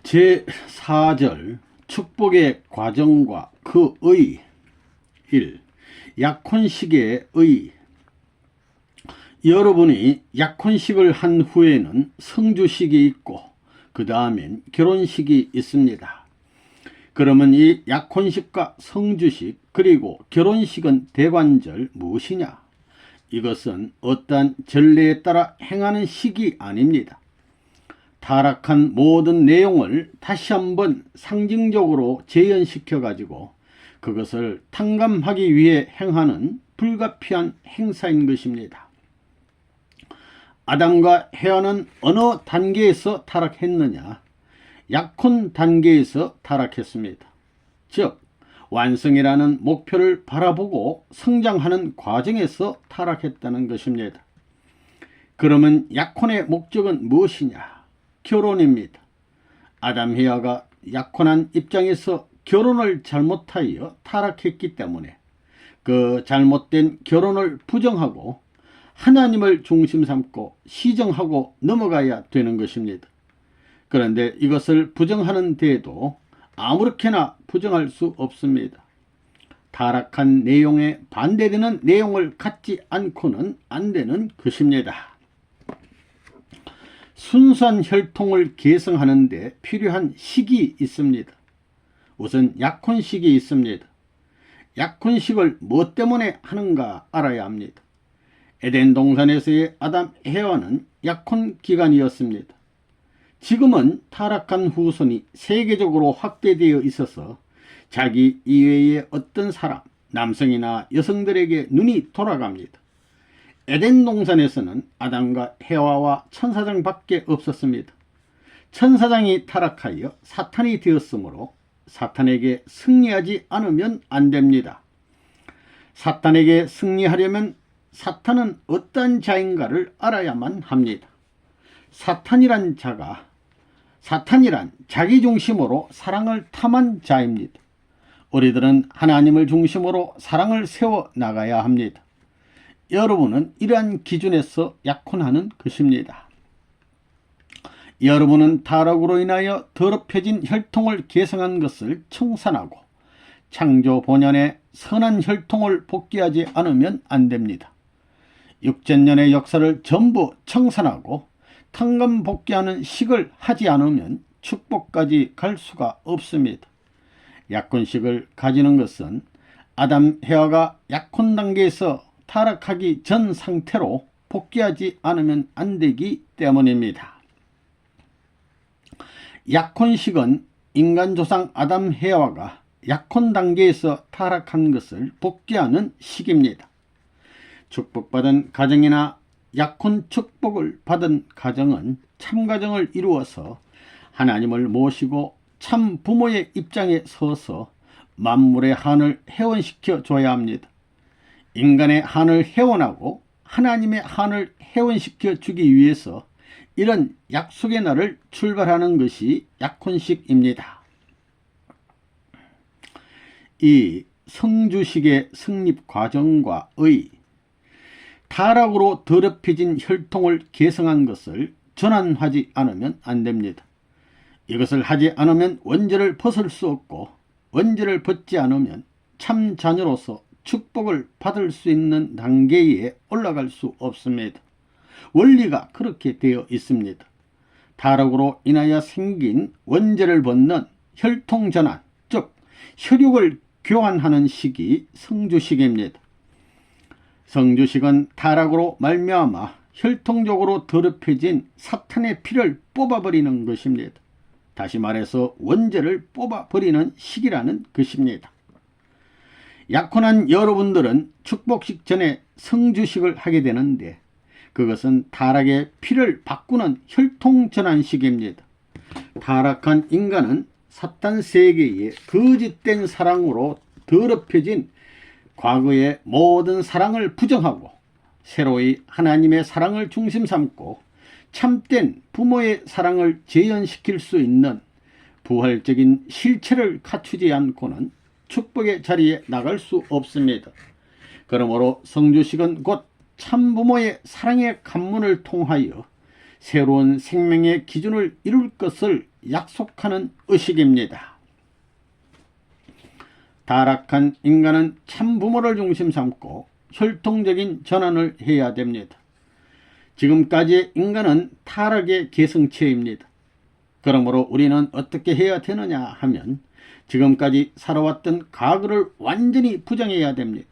제4절 축복의 과정과 그 의. 1. 약혼식의 의. 여러분이 약혼식을 한 후에는 성주식이 있고 그 다음엔 결혼식이 있습니다. 그러면 이 약혼식과 성주식 그리고 결혼식은 대관절 무엇이냐? 이것은 어떠한 전례에 따라 행하는 식이 아닙니다. 타락한 모든 내용을 다시 한번 상징적으로 재현시켜 가지고 그것을 탕감하기 위해 행하는 불가피한 행사인 것입니다. 아담과 헤아는 어느 단계에서 타락했느냐? 약혼 단계에서 타락했습니다. 즉 완성이라는 목표를 바라보고 성장하는 과정에서 타락했다는 것입니다. 그러면 약혼의 목적은 무엇이냐? 결혼입니다. 아담 헤아가 약혼한 입장에서 결혼을 잘못하여 타락했기 때문에 그 잘못된 결혼을 부정하고 하나님을 중심 삼고 시정하고 넘어가야 되는 것입니다. 그런데 이것을 부정하는 데에도 아무렇게나 부정할 수 없습니다. 타락한 내용에 반대되는 내용을 갖지 않고는 안 되는 것입니다. 순수한 혈통을 계승하는 데 필요한 식이 있습니다. 우선 약혼식이 있습니다. 약혼식을 무엇 때문에 하는가 알아야 합니다. 에덴 동산에서의 아담 헤아는 약혼 기간이었습니다. 지금은 타락한 후손이 세계적으로 확대되어 있어서 자기 이외의 어떤 사람, 남성이나 여성들에게 눈이 돌아갑니다. 에덴 동산에서는 아담과 헤아와 천사장 밖에 없었습니다. 천사장이 타락하여 사탄이 되었으므로 사탄에게 승리하지 않으면 안 됩니다. 사탄에게 승리하려면 사탄은 어떤 자인가를 알아야만 합니다. 사탄이란 자기 중심으로 사랑을 탐한 자입니다. 우리들은 하나님을 중심으로 사랑을 세워 나가야 합니다. 여러분은 이러한 기준에서 약혼하는 것입니다. 여러분은 타락으로 인하여 더럽혀진 혈통을 계승한 것을 청산하고 창조 본연의 선한 혈통을 복귀하지 않으면 안 됩니다. 6000년의 역사를 전부 청산하고 탕감 복귀하는 식을 하지 않으면 축복까지 갈 수가 없습니다. 약혼식을 가지는 것은 아담 헤아가 약혼 단계에서 타락하기 전 상태로 복귀하지 않으면 안 되기 때문입니다. 약혼식은 인간 조상 아담 헤아가 약혼 단계에서 타락한 것을 복귀하는 식입니다. 축복받은 가정이나 약혼 축복을 받은 가정은 참가정을 이루어서 하나님을 모시고 참 부모의 입장에 서서 만물의 한을 회원시켜 줘야 합니다. 인간의 한을 회원하고 하나님의 한을 회원시켜 주기 위해서 이런 약속의 날을 출발하는 것이 약혼식입니다. 이 성주식의 성립 과정과 의. 타락으로 더럽혀진 혈통을 계승한 것을 전환하지 않으면 안 됩니다. 이것을 하지 않으면 원죄를 벗을 수 없고 원죄를 벗지 않으면 참 자녀로서 축복을 받을 수 있는 단계에 올라갈 수 없습니다. 원리가 그렇게 되어 있습니다. 타락으로 인하여 생긴 원죄를 벗는 혈통 전환, 즉 혈육을 교환하는 식이 성주식입니다. 성주식은 타락으로 말미암아 혈통적으로 더럽혀진 사탄의 피를 뽑아버리는 것입니다. 다시 말해서 원죄를 뽑아버리는 식이라는 것입니다. 약혼한 여러분들은 축복식 전에 성주식을 하게 되는데 그것은 타락의 피를 바꾸는 혈통전환식입니다. 타락한 인간은 사탄 세계의 거짓된 사랑으로 더럽혀진 과거의 모든 사랑을 부정하고 새로이 하나님의 사랑을 중심 삼고 참된 부모의 사랑을 재현시킬 수 있는 부활적인 실체를 갖추지 않고는 축복의 자리에 나갈 수 없습니다. 그러므로 성주식은 곧 참부모의 사랑의 관문을 통하여 새로운 생명의 기준을 이룰 것을 약속하는 의식입니다. 타락한 인간은 참 부모를 중심 삼고 혈통적인 전환을 해야 됩니다. 지금까지의 인간은 타락의 계승체입니다. 그러므로 우리는 어떻게 해야 되느냐 하면 지금까지 살아왔던 과거를 완전히 부정해야 됩니다.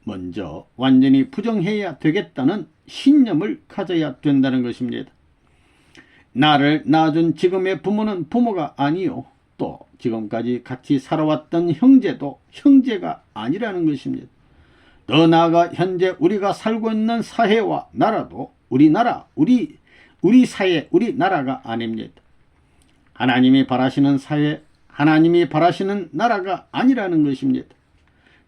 먼저 완전히 부정해야 되겠다는 신념을 가져야 된다는 것입니다. 나를 낳아준 지금의 부모는 부모가 아니요, 또 지금까지 같이 살아왔던 형제도 형제가 아니라는 것입니다. 더 나아가 현재 우리가 살고 있는 사회와 나라도 우리나라, 우리 사회, 우리나라가 아닙니다. 하나님이 바라시는 사회, 하나님이 바라시는 나라가 아니라는 것입니다.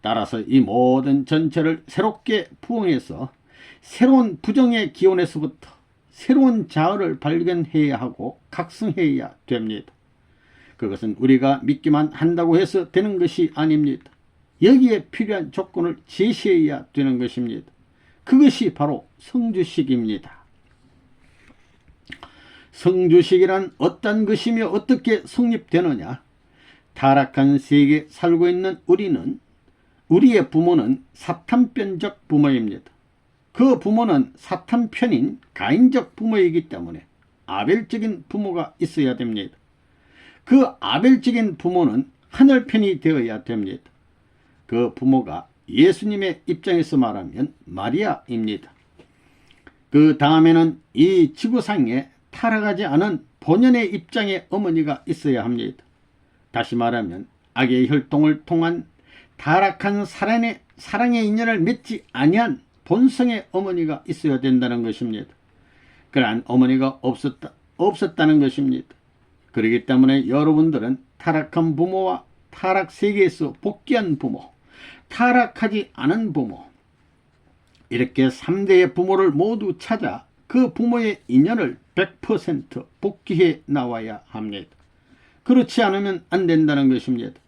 따라서 이 모든 전체를 새롭게 부흥해서 새로운 부정의 기원에서부터 새로운 자아를 발견해야 하고 각성해야 됩니다. 그것은 우리가 믿기만 한다고 해서 되는 것이 아닙니다. 여기에 필요한 조건을 제시해야 되는 것입니다. 그것이 바로 성주식입니다. 성주식이란 어떤 것이며 어떻게 성립되느냐? 타락한 세계에 살고 있는 우리의 부모는 사탄편적 부모입니다. 그 부모는 사탄편인 가인적 부모이기 때문에 아벨적인 부모가 있어야 됩니다. 그 아벨적인 부모는 하늘편이 되어야 됩니다. 그 부모가 예수님의 입장에서 말하면 마리아입니다. 그 다음에는 이 지구상에 타락하지 않은 본연의 입장의 어머니가 있어야 합니다. 다시 말하면 악의 혈통을 통한 타락한 사랑의 인연을 맺지 아니한 본성의 어머니가 있어야 된다는 것입니다. 그러한 어머니가 없었다는 것입니다. 그렇기 때문에 여러분들은 타락한 부모와 타락 세계에서 복귀한 부모, 타락하지 않은 부모, 이렇게 3대의 부모를 모두 찾아 그 부모의 인연을 100% 복귀해 나와야 합니다. 그렇지 않으면 안 된다는 것입니다.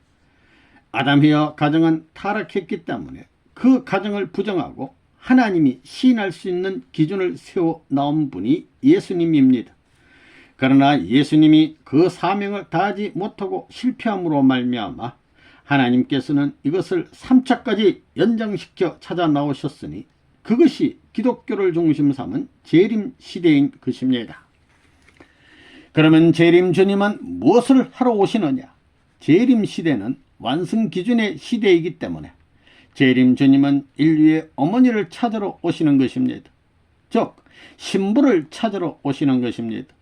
아담이와 가정은 타락했기 때문에 그 가정을 부정하고 하나님이 시인할 수 있는 기준을 세워 나온 분이 예수님입니다. 그러나 예수님이 그 사명을 다하지 못하고 실패함으로 말미암아 하나님께서는 이것을 3차까지 연장시켜 찾아 나오셨으니 그것이 기독교를 중심 삼은 재림 시대인 것입니다. 그러면 재림 주님은 무엇을 하러 오시느냐? 재림 시대는 완성 기준의 시대이기 때문에 재림 주님은 인류의 어머니를 찾으러 오시는 것입니다. 즉 신부를 찾으러 오시는 것입니다.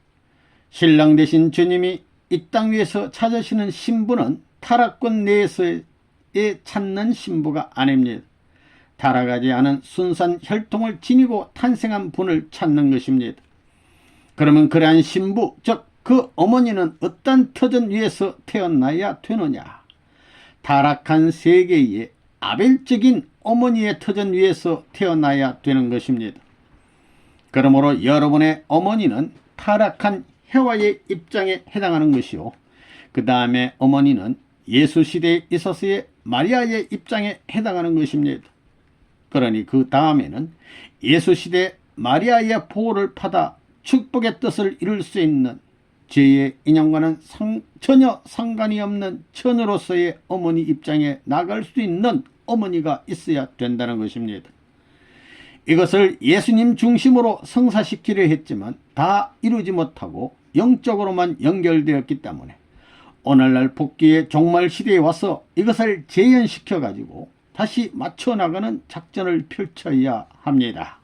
신랑 되신 주님이 이 땅 위에서 찾으시는 신부는 타락권 내에서의 찾는 신부가 아닙니다. 타락하지 않은 순수한 혈통을 지니고 탄생한 분을 찾는 것입니다. 그러면 그러한 신부, 즉 그 어머니는 어떤 터전 위에서 태어나야 되느냐? 타락한 세계의 아벨적인 어머니의 터전 위에서 태어나야 되는 것입니다. 그러므로 여러분의 어머니는 타락한 해와의 입장에 해당하는 것이요, 그 다음에 어머니는 예수 시대에 있어서의 마리아의 입장에 해당하는 것입니다. 그러니 그 다음에는 예수 시대 마리아의 보호를 받아 축복의 뜻을 이룰 수 있는 죄의 인연과는 전혀 상관이 없는 처녀로서의 어머니 입장에 나갈 수 있는 어머니가 있어야 된다는 것입니다. 이것을 예수님 중심으로 성사시키려 했지만 다 이루지 못하고 영적으로만 연결되었기 때문에 오늘날 복귀의 종말 시대에 와서 이것을 재현시켜 가지고 다시 맞춰 나가는 작전을 펼쳐야 합니다.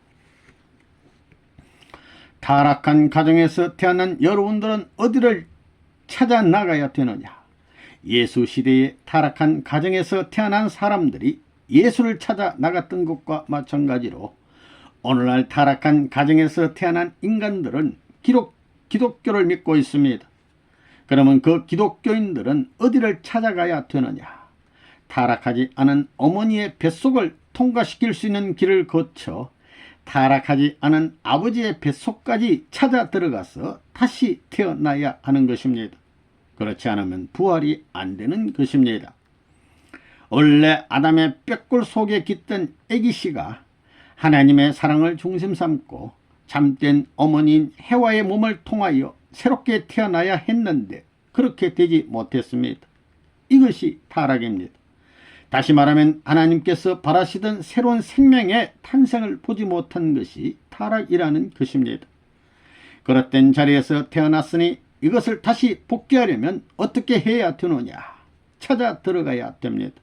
타락한 가정에서 태어난 여러분들은 어디를 찾아 나가야 되느냐? 예수 시대에 타락한 가정에서 태어난 사람들이 예수를 찾아 나갔던 것과 마찬가지로 오늘날 타락한 가정에서 태어난 인간들은 기독교를 믿고 있습니다. 그러면 그 기독교인들은 어디를 찾아가야 되느냐? 타락하지 않은 어머니의 뱃속을 통과시킬 수 있는 길을 거쳐 타락하지 않은 아버지의 뱃속까지 찾아 들어가서 다시 태어나야 하는 것입니다. 그렇지 않으면 부활이 안 되는 것입니다. 원래 아담의 뼈골 속에 깃든 애기씨가 하나님의 사랑을 중심 삼고 참된 어머니인 해와의 몸을 통하여 새롭게 태어나야 했는데 그렇게 되지 못했습니다. 이것이 타락입니다. 다시 말하면 하나님께서 바라시던 새로운 생명의 탄생을 보지 못한 것이 타락이라는 것입니다. 그릇된 자리에서 태어났으니 이것을 다시 복귀하려면 어떻게 해야 되느냐? 찾아 들어가야 됩니다.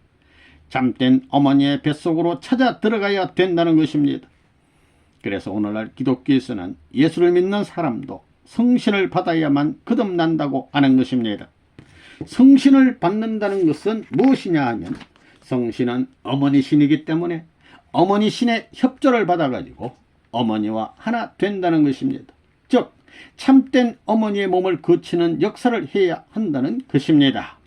잠든 어머니의 뱃속으로 찾아 들어가야 된다는 것입니다. 그래서 오늘날 기독교에서는 예수를 믿는 사람도 성신을 받아야만 거듭난다고 하는 것입니다. 성신을 받는다는 것은 무엇이냐 하면 성신은 어머니 신이기 때문에 어머니 신의 협조를 받아가지고 어머니와 하나 된다는 것입니다. 즉 참된 어머니의 몸을 거치는 역사를 해야 한다는 것입니다.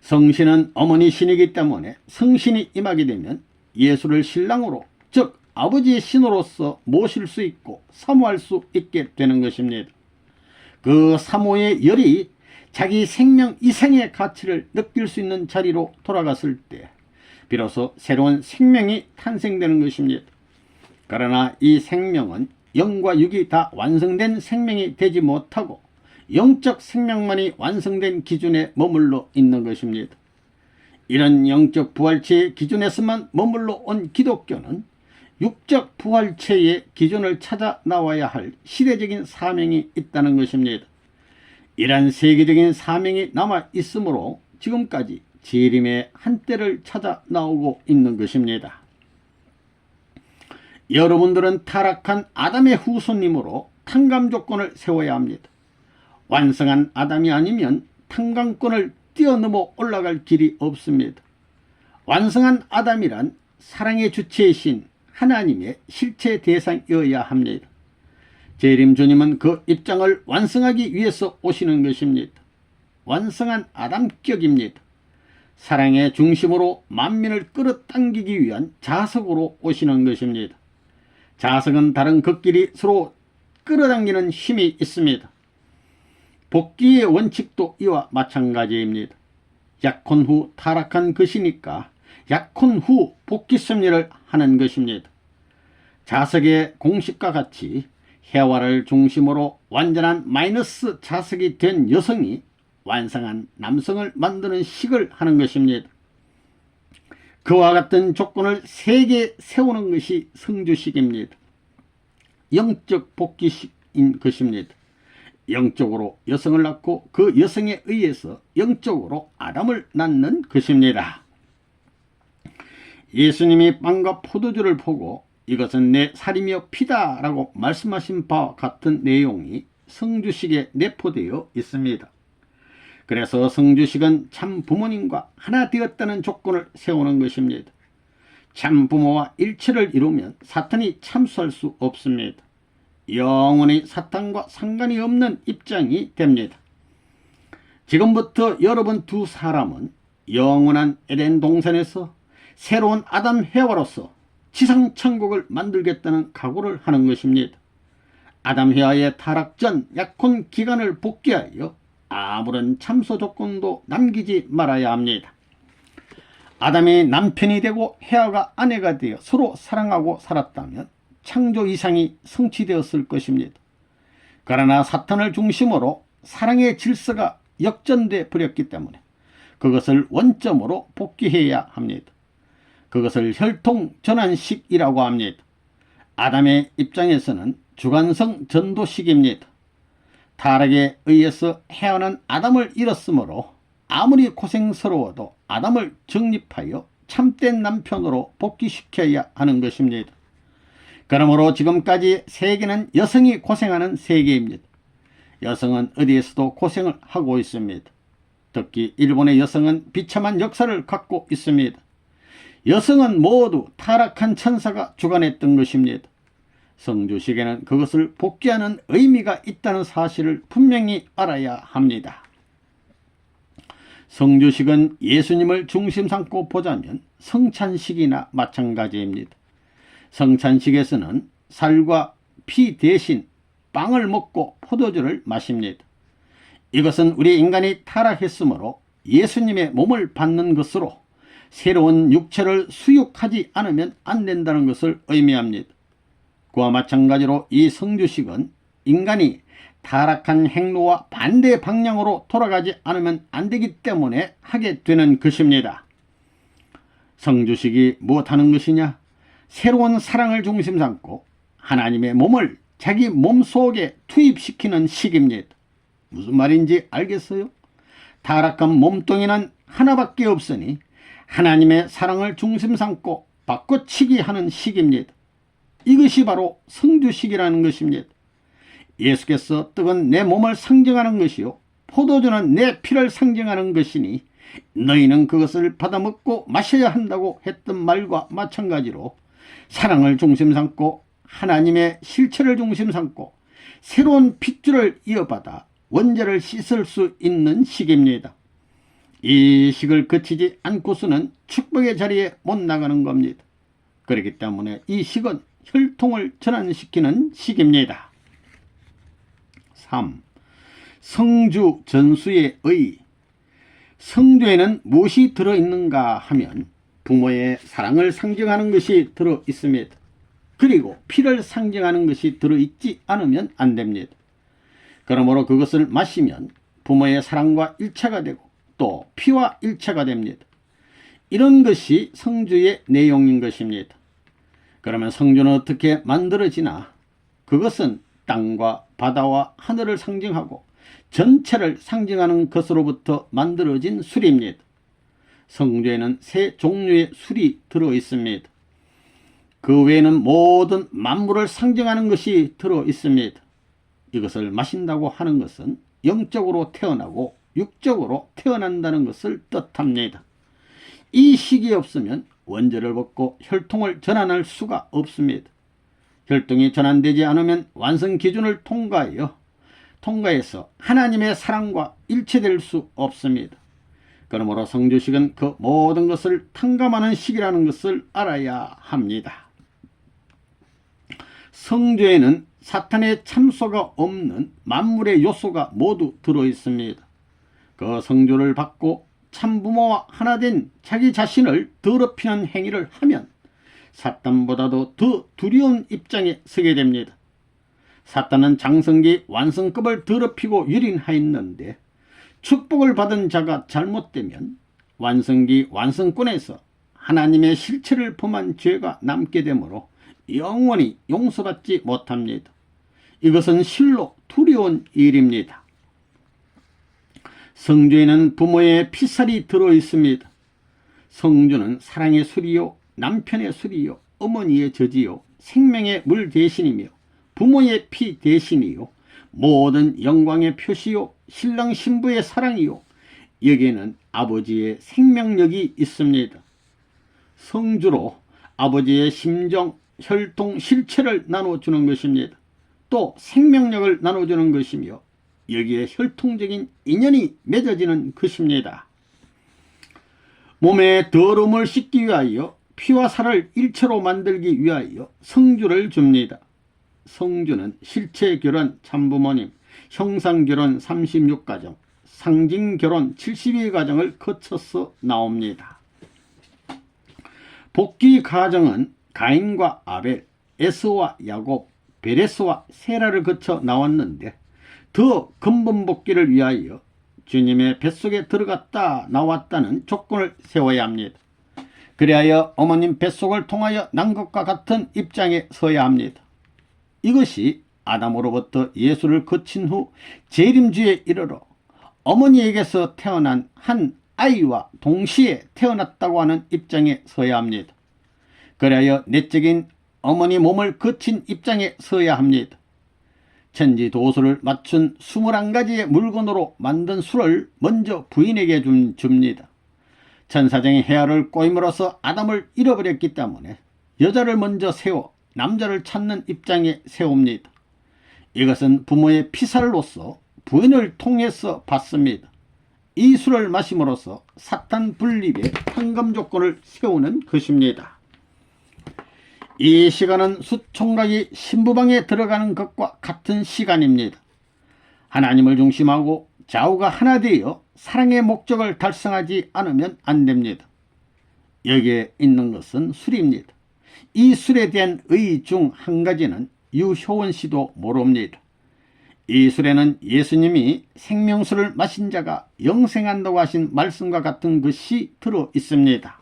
성신은 어머니 신이기 때문에 성신이 임하게 되면 예수를 신랑으로 즉 아버지의 신으로서 모실 수 있고 사모할 수 있게 되는 것입니다. 그 사모의 열이 자기 생명 이상의 가치를 느낄 수 있는 자리로 돌아갔을 때 비로소 새로운 생명이 탄생되는 것입니다. 그러나 이 생명은 영과 육이 다 완성된 생명이 되지 못하고 영적 생명만이 완성된 기준에 머물러 있는 것입니다. 이런 영적 부활체의 기준에서만 머물러 온 기독교는 육적 부활체의 기준을 찾아 나와야 할 시대적인 사명이 있다는 것입니다. 이러한 세계적인 사명이 남아 있으므로 지금까지 재림의 한때를 찾아 나오고 있는 것입니다. 여러분들은 타락한 아담의 후손이므로 탕감 조건을 세워야 합니다. 완성한 아담이 아니면 탕감권을 뛰어넘어 올라갈 길이 없습니다. 완성한 아담이란 사랑의 주체이신 하나님의 실체 대상이어야 합니다. 재림 주님은 그 입장을 완성하기 위해서 오시는 것입니다. 완성한 아담격입니다. 사랑의 중심으로 만민을 끌어당기기 위한 자석으로 오시는 것입니다. 자석은 다른 극끼리 서로 끌어당기는 힘이 있습니다. 복귀의 원칙도 이와 마찬가지입니다. 약혼 후 타락한 것이니까 약혼 후 복귀 섭리를 하는 것입니다. 자석의 공식과 같이 해와를 중심으로 완전한 마이너스 자석이 된 여성이 완성한 남성을 만드는 식을 하는 것입니다. 그와 같은 조건을 3개 세우는 것이 성주식입니다. 영적 복귀식인 것입니다. 영적으로 여성을 낳고 그 여성에 의해서 영적으로 아담을 낳는 것입니다. 예수님이 빵과 포도주를 보고 이것은 내 살이며 피다 라고 말씀하신 바와 같은 내용이 성주식에 내포되어 있습니다. 그래서 성주식은 참 부모님과 하나 되었다는 조건을 세우는 것입니다. 참 부모와 일체를 이루면 사탄이 참수할 수 없습니다. 영원히 사탄과 상관이 없는 입장이 됩니다. 지금부터 여러분 두 사람은 영원한 에덴 동산에서 새로운 아담 해와로서 지상 천국을 만들겠다는 각오를 하는 것입니다. 아담 해와의 타락 전 약혼 기간을 복귀하여 아무런 참소 조건도 남기지 말아야 합니다. 아담이 남편이 되고 해와가 아내가 되어 서로 사랑하고 살았다면 창조 이상이 성취되었을 것입니다. 그러나 사탄을 중심으로 사랑의 질서가 역전돼 버렸기 때문에 그것을 원점으로 복귀해야 합니다. 그것을 혈통전환식이라고 합니다. 아담의 입장에서는 주관성 전도식입니다. 타락에 의해서 해와는 아담을 잃었으므로 아무리 고생스러워도 아담을 정립하여 참된 남편으로 복귀시켜야 하는 것입니다. 그러므로 지금까지 세계는 여성이 고생하는 세계입니다. 여성은 어디에서도 고생을 하고 있습니다. 특히 일본의 여성은 비참한 역사를 갖고 있습니다. 여성은 모두 타락한 천사가 주관했던 것입니다. 성주식에는 그것을 복귀하는 의미가 있다는 사실을 분명히 알아야 합니다. 성주식은 예수님을 중심 삼고 보자면 성찬식이나 마찬가지입니다. 성찬식에서는 살과 피 대신 빵을 먹고 포도주를 마십니다. 이것은 우리 인간이 타락했으므로 예수님의 몸을 받는 것으로 새로운 육체를 수육하지 않으면 안 된다는 것을 의미합니다. 그와 마찬가지로 이 성주식은 인간이 타락한 행로와 반대 방향으로 돌아가지 않으면 안 되기 때문에 하게 되는 것입니다. 성주식이 무엇하는 것이냐? 새로운 사랑을 중심 삼고 하나님의 몸을 자기 몸 속에 투입시키는 식입니다. 무슨 말인지 알겠어요? 타락한 몸뚱이는 하나밖에 없으니 하나님의 사랑을 중심 삼고 바꿔치기 하는 식입니다. 이것이 바로 성주식이라는 것입니다. 예수께서 떡은 내 몸을 상징하는 것이요 포도주는 내 피를 상징하는 것이니 너희는 그것을 받아 먹고 마셔야 한다고 했던 말과 마찬가지로 사랑을 중심 삼고 하나님의 실체를 중심 삼고 새로운 핏줄을 이어받아 원죄를 씻을 수 있는 식입니다. 이 식을 거치지 않고서는 축복의 자리에 못 나가는 겁니다. 그렇기 때문에 이 식은 혈통을 전환시키는 식입니다. 3. 성주 전수의 의. 성주에는 무엇이 들어있는가 하면 부모의 사랑을 상징하는 것이 들어있습니다. 그리고 피를 상징하는 것이 들어있지 않으면 안 됩니다. 그러므로 그것을 마시면 부모의 사랑과 일체가 되고 또 피와 일체가 됩니다. 이런 것이 성주의 내용인 것입니다. 그러면 성주는 어떻게 만들어지나? 그것은 땅과 바다와 하늘을 상징하고 전체를 상징하는 것으로부터 만들어진 술입니다. 성주에는 세 종류의 술이 들어있습니다. 그 외에는 모든 만물을 상징하는 것이 들어있습니다. 이것을 마신다고 하는 것은 영적으로 태어나고 육적으로 태어난다는 것을 뜻합니다. 이 식이 없으면 원죄를 벗고 혈통을 전환할 수가 없습니다. 혈통이 전환되지 않으면 완성 기준을 통과해서 하나님의 사랑과 일치될 수 없습니다. 그러므로 성주식은 그 모든 것을 탕감하는 식이라는 것을 알아야 합니다. 성주에는 사탄의 참소가 없는 만물의 요소가 모두 들어있습니다. 그 성주를 받고 참부모와 하나 된 자기 자신을 더럽히는 행위를 하면 사탄보다도 더 두려운 입장에 서게 됩니다. 사탄은 장성기 완성급을 더럽히고 유린하였는데 축복을 받은 자가 잘못되면 완성기 완성권에서 하나님의 실체를 범한 죄가 남게 되므로 영원히 용서받지 못합니다. 이것은 실로 두려운 일입니다. 성주에는 부모의 피살이 들어있습니다. 성주는 사랑의 술이요 남편의 술이요 어머니의 젖이요 생명의 물 대신이며 부모의 피 대신이요 모든 영광의 표시요 신랑 신부의 사랑이요 여기에는 아버지의 생명력이 있습니다. 성주로 아버지의 심정, 혈통, 실체를 나눠주는 것입니다. 또 생명력을 나눠주는 것이며 여기에 혈통적인 인연이 맺어지는 것입니다. 몸의 더러움을 씻기 위하여 피와 살을 일체로 만들기 위하여 성주를 줍니다. 성주는 실체결혼 참부모님, 형상결혼 36가정, 상징결혼 72가정을 거쳐서 나옵니다. 복귀가정은 가인과 아벨, 에서와 야곱, 베레스와 세라를 거쳐 나왔는데 더 근본 복귀를 위하여 주님의 뱃속에 들어갔다 나왔다는 조건을 세워야 합니다. 그리하여 어머님 뱃속을 통하여 난 것과 같은 입장에 서야 합니다. 이것이 아담으로부터 예수를 거친 후 재림주에 이르러 어머니에게서 태어난 한 아이와 동시에 태어났다고 하는 입장에 서야 합니다. 그리하여 내적인 어머니 몸을 거친 입장에 서야 합니다. 천지도수를 맞춘 21가지의 물건으로 만든 술을 먼저 부인에게 줍니다. 천사장이 헤아를 꼬임으로써 아담을 잃어버렸기 때문에 여자를 먼저 세워 남자를 찾는 입장에 세웁니다. 이것은 부모의 피살로서 부인을 통해서 받습니다. 이 술을 마심으로써 사탄 분립의 탕감 조건을 세우는 것입니다. 이 시간은 숫총각이 신부방에 들어가는 것과 같은 시간입니다. 하나님을 중심하고 좌우가 하나 되어 사랑의 목적을 달성하지 않으면 안 됩니다. 여기에 있는 것은 술입니다. 이 술에 대한 의 중 한 가지는 유효원 씨도 모릅니다. 이 술에는 예수님이 생명수를 마신 자가 영생한다고 하신 말씀과 같은 것이 들어 있습니다.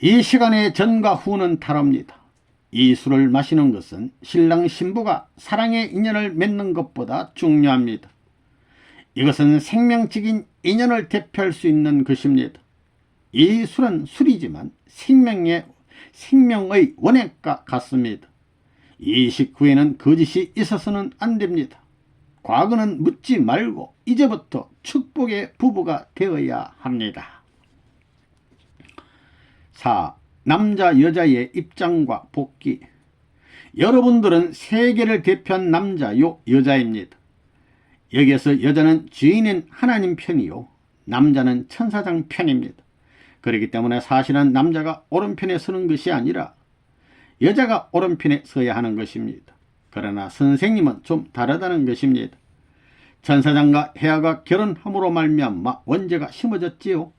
이 시간의 전과 후는 다릅니다. 이 술을 마시는 것은 신랑 신부가 사랑의 인연을 맺는 것보다 중요합니다. 이것은 생명적인 인연을 대표할 수 있는 것입니다. 이 술은 술이지만 생명의 원액과 같습니다. 이 식후에는 거짓이 있어서는 안 됩니다. 과거는 묻지 말고 이제부터 축복의 부부가 되어야 합니다. 4. 남자 여자의 입장과 복귀. 여러분들은 세계를 대표한 남자요 여자입니다. 여기에서 여자는 주인인 하나님 편이요 남자는 천사장 편입니다. 그렇기 때문에 사실은 남자가 오른편에 서는 것이 아니라 여자가 오른편에 서야 하는 것입니다. 그러나 선생님은 좀 다르다는 것입니다. 천사장과 헤아가 결혼함으로 말미암아 원죄가 심어졌지요.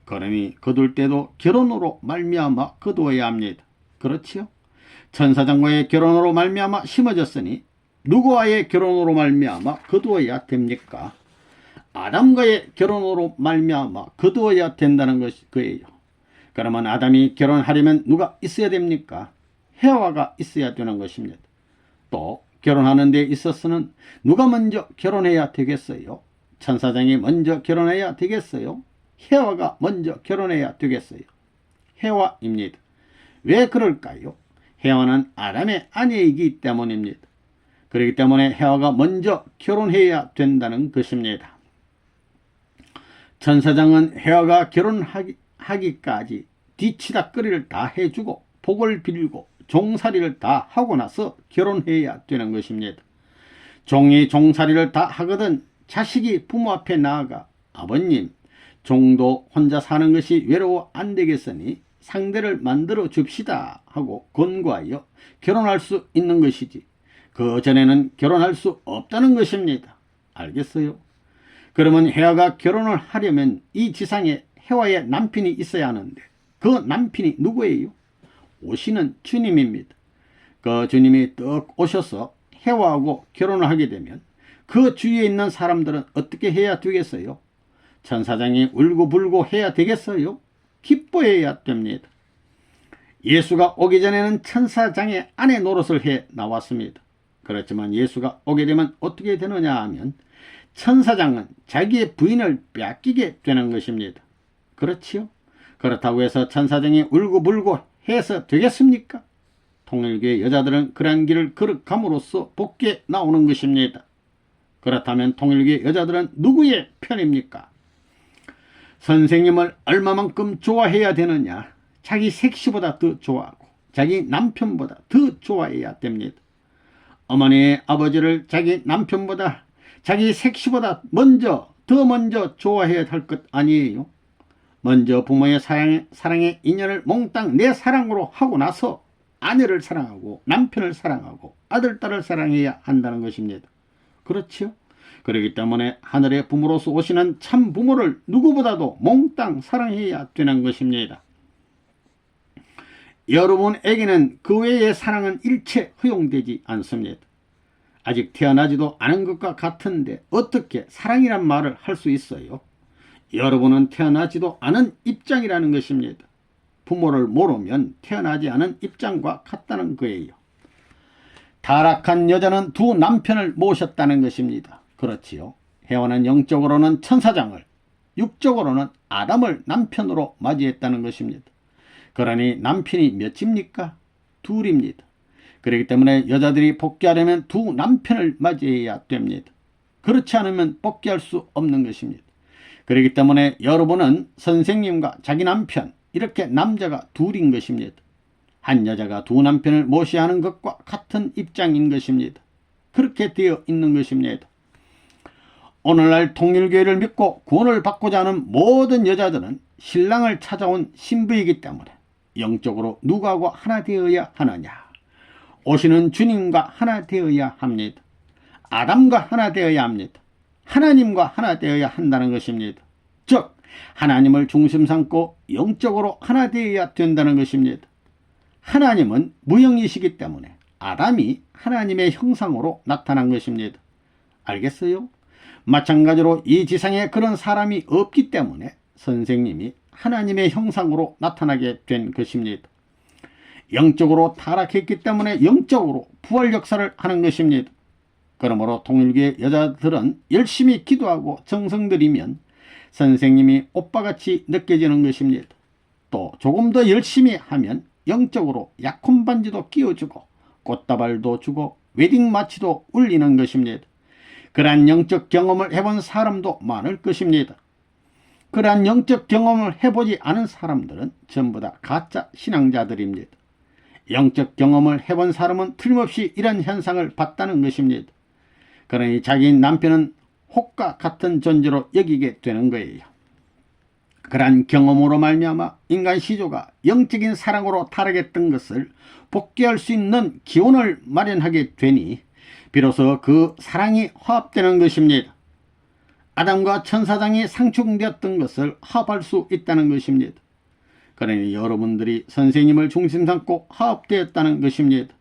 그러니 거둘 때도 결혼으로 말미암아 거두어야 합니다. 그렇지요? 천사장과의 결혼으로 말미암아 심어졌으니 누구와의 결혼으로 말미암아 거두어야 됩니까? 아담과의 결혼으로 말미암아 거두어야 된다는 것이에요. 그러면 아담이 결혼하려면 누가 있어야 됩니까? 헤아가 있어야 되는 것입니다. 또 결혼하는 데 있어서는 누가 먼저 결혼해야 되겠어요? 천사장이 먼저 결혼해야 되겠어요? 헤아가 먼저 결혼해야 되겠어요? 헤아입니다. 왜 그럴까요? 헤아는 아담의 아내이기 때문입니다. 그렇기 때문에 헤아가 먼저 결혼해야 된다는 것입니다. 천사장은 헤아가 결혼하기까지 뒤치다꺼리를 다 해주고 복을 빌고 종살이를 다 하고 나서 결혼해야 되는 것입니다. 종이 종살이를 다 하거든 자식이 부모 앞에 나아가 아버님, 종도 혼자 사는 것이 외로워 안 되겠으니 상대를 만들어 줍시다 하고 권고하여 결혼할 수 있는 것이지 그 전에는 결혼할 수 없다는 것입니다. 알겠어요? 그러면 헤아가 결혼을 하려면 이 지상에 헤아의 남편이 있어야 하는데 그 남편이 누구예요? 오시는 주님입니다. 그 주님이 떡 오셔서 헤아하고 결혼을 하게 되면 그 주위에 있는 사람들은 어떻게 해야 되겠어요? 천사장이 울고불고 해야 되겠어요? 기뻐해야 됩니다. 예수가 오기 전에는 천사장의 아내 노릇을 해 나왔습니다. 그렇지만 예수가 오게 되면 어떻게 되느냐 하면 천사장은 자기의 부인을 빼앗기게 되는 것입니다. 그렇지요? 그렇다고 해서 천사장이 울고불고 해서 되겠습니까? 통일교의 여자들은 그러한 길을 걸어감으로써 복귀에 나오는 것입니다. 그렇다면 통일교의 여자들은 누구의 편입니까? 선생님을 얼마만큼 좋아해야 되느냐? 자기 색시보다 더 좋아하고 자기 남편보다 더 좋아해야 됩니다. 어머니의 아버지를 자기 남편보다 자기 색시보다 더 먼저 좋아해야 할 것 아니에요? 먼저 부모의 사랑의 인연을 몽땅 내 사랑으로 하고 나서 아내를 사랑하고 남편을 사랑하고 아들, 딸을 사랑해야 한다는 것입니다. 그렇죠? 그렇기 때문에 하늘의 부모로서 오시는 참 부모를 누구보다도 몽땅 사랑해야 되는 것입니다. 여러분에게는 그 외의 사랑은 일체 허용되지 않습니다. 아직 태어나지도 않은 것과 같은데 어떻게 사랑이란 말을 할 수 있어요? 여러분은 태어나지도 않은 입장이라는 것입니다. 부모를 모르면 태어나지 않은 입장과 같다는 거예요. 타락한 여자는 두 남편을 모셨다는 것입니다. 그렇지요. 헤아는 영적으로는 천사장을, 육적으로는 아담을 남편으로 맞이했다는 것입니다. 그러니 남편이 몇입니까? 둘입니다. 그렇기 때문에 여자들이 복귀하려면 두 남편을 맞이해야 됩니다. 그렇지 않으면 복귀할 수 없는 것입니다. 그렇기 때문에 여러분은 선생님과 자기 남편 이렇게 남자가 둘인 것입니다. 한 여자가 두 남편을 모셔야 하는 것과 같은 입장인 것입니다. 그렇게 되어 있는 것입니다. 오늘날 통일교회를 믿고 구원을 받고자 하는 모든 여자들은 신랑을 찾아온 신부이기 때문에 영적으로 누구하고 하나 되어야 하느냐? 오시는 주님과 하나 되어야 합니다. 아담과 하나 되어야 합니다. 하나님과 하나 되어야 한다는 것입니다. 즉 하나님을 중심 삼고 영적으로 하나 되어야 된다는 것입니다. 하나님은 무형이시기 때문에 아담이 하나님의 형상으로 나타난 것입니다. 알겠어요? 마찬가지로 이 지상에 그런 사람이 없기 때문에 선생님이 하나님의 형상으로 나타나게 된 것입니다. 영적으로 타락했기 때문에 영적으로 부활 역사를 하는 것입니다. 그러므로 통일교의 여자들은 열심히 기도하고 정성 들이면 선생님이 오빠같이 느껴지는 것입니다. 또 조금 더 열심히 하면 영적으로 약혼 반지도 끼워주고 꽃다발도 주고 웨딩 마치도 울리는 것입니다. 그러한 영적 경험을 해본 사람도 많을 것입니다. 그러한 영적 경험을 해보지 않은 사람들은 전부 다 가짜 신앙자들입니다. 영적 경험을 해본 사람은 틀림없이 이런 현상을 봤다는 것입니다. 그러니 자기 남편은 혹과 같은 존재로 여기게 되는 거예요. 그러한 경험으로 말미암아 인간 시조가 영적인 사랑으로 타락했던 것을 복귀할 수 있는 기원을 마련하게 되니 비로소 그 사랑이 화합되는 것입니다. 아담과 천사장이 상충되었던 것을 화합할 수 있다는 것입니다. 그러니 여러분들이 선생님을 중심 삼고 화합되었다는 것입니다.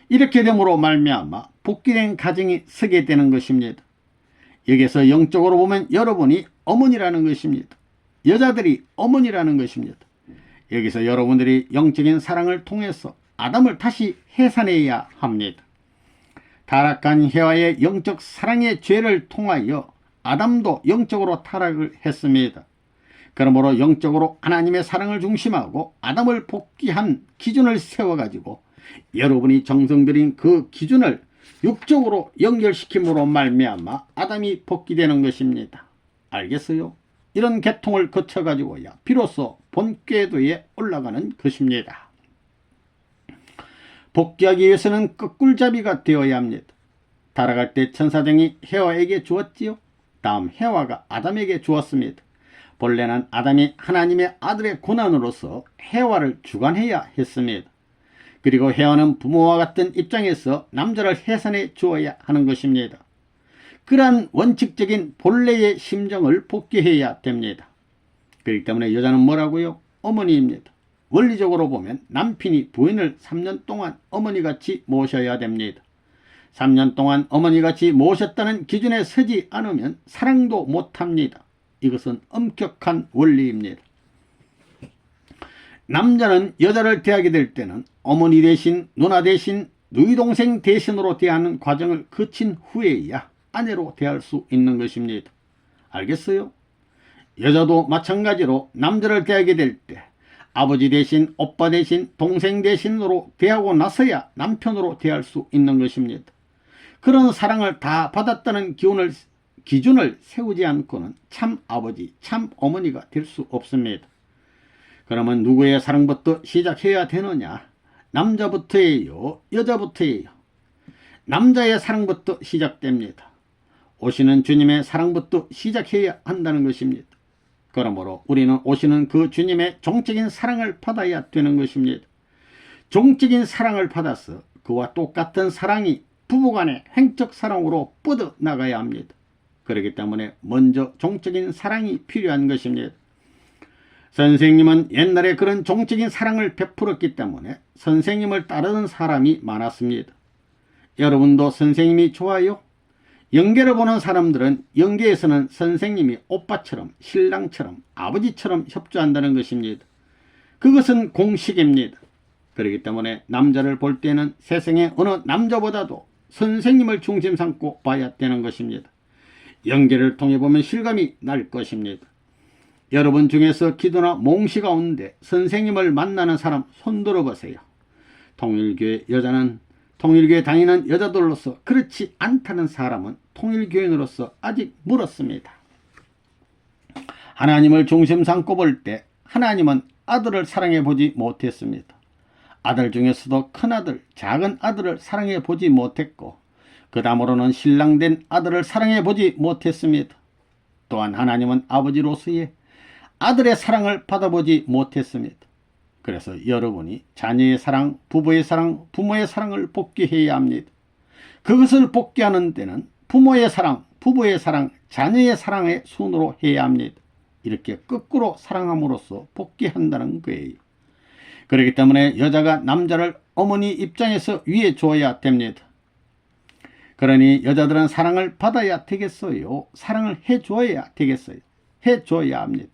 이렇게 됨으로 말미암아 복귀된 가정이 서게 되는 것입니다. 여기서 영적으로 보면 여러분이 어머니라는 것입니다. 여자들이 어머니라는 것입니다. 여기서 여러분들이 영적인 사랑을 통해서 아담을 다시 해산해야 합니다. 타락한 해와의 영적 사랑의 죄를 통하여 아담도 영적으로 타락을 했습니다. 그러므로 영적으로 하나님의 사랑을 중심하고 아담을 복귀한 기준을 세워가지고 여러분이 정성 들인 그 기준을 육적으로 연결시킴으로 말미암아 아담이 복귀되는 것입니다. 알겠어요? 이런 계통을 거쳐가지고야 비로소 본궤도에 올라가는 것입니다. 복귀하기 위해서는 거꿀잡이가 되어야 합니다. 타락할 때 천사장이 해와에게 주었지요. 다음 해와가 아담에게 주었습니다. 본래는 아담이 하나님의 아들의 고난으로서 해와를 주관해야 했습니다. 그리고 해와는 부모와 같은 입장에서 남자를 해산해 주어야 하는 것입니다. 그러한 원칙적인 본래의 심정을 복귀해야 됩니다. 그렇기 때문에 여자는 뭐라고요? 어머니입니다. 원리적으로 보면 남편이 부인을 3년 동안 어머니같이 모셔야 됩니다. 3년 동안 어머니같이 모셨다는 기준에 서지 않으면 사랑도 못합니다. 이것은 엄격한 원리입니다. 남자는 여자를 대하게 될 때는 어머니 대신 누나 대신 누이동생 대신으로 대하는 과정을 거친 후에야 아내로 대할 수 있는 것입니다. 알겠어요? 여자도 마찬가지로 남자를 대하게 될 때 아버지 대신 오빠 대신 동생 대신으로 대하고 나서야 남편으로 대할 수 있는 것입니다. 그런 사랑을 다 받았다는 기준을 세우지 않고는 참 아버지 참 어머니가 될 수 없습니다. 그러면 누구의 사랑부터 시작해야 되느냐? 남자부터예요? 여자부터예요? 남자의 사랑부터 시작됩니다. 오시는 주님의 사랑부터 시작해야 한다는 것입니다. 그러므로 우리는 오시는 그 주님의 종적인 사랑을 받아야 되는 것입니다. 종적인 사랑을 받아서 그와 똑같은 사랑이 부부간의 행적 사랑으로 뻗어나가야 합니다. 그렇기 때문에 먼저 종적인 사랑이 필요한 것입니다. 선생님은 옛날에 그런 종적인 사랑을 베풀었기 때문에 선생님을 따르는 사람이 많았습니다. 여러분도 선생님이 좋아요? 영계를 보는 사람들은 영계에서는 선생님이 오빠처럼 신랑처럼 아버지처럼 협조한다는 것입니다. 그것은 공식입니다. 그렇기 때문에 남자를 볼 때는 세상의 어느 남자보다도 선생님을 중심 삼고 봐야 되는 것입니다. 영계를 통해 보면 실감이 날 것입니다. 여러분 중에서 기도나 몽시 가운데 선생님을 만나는 사람 손들어 보세요. 통일교회 여자는 통일교회 다니는 여자들로서 그렇지 않다는 사람은 통일교인으로서 아직 멀었습니다. 하나님을 중심 삼고 볼 때 하나님은 아들을 사랑해 보지 못했습니다. 아들 중에서도 큰아들, 작은 아들을 사랑해 보지 못했고 그 다음으로는 신랑된 아들을 사랑해 보지 못했습니다. 또한 하나님은 아버지로서의 아들의 사랑을 받아보지 못했습니다. 그래서 여러분이 자녀의 사랑, 부부의 사랑, 부모의 사랑을 복귀해야 합니다. 그것을 복귀하는 데는 부모의 사랑, 부부의 사랑, 자녀의 사랑의 순으로 해야 합니다. 이렇게 거꾸로 사랑함으로써 복귀한다는 거예요. 그렇기 때문에 여자가 남자를 어머니 입장에서 위해 줘야 됩니다. 그러니 여자들은 사랑을 받아야 되겠어요? 사랑을 해줘야 되겠어요? 해줘야 합니다.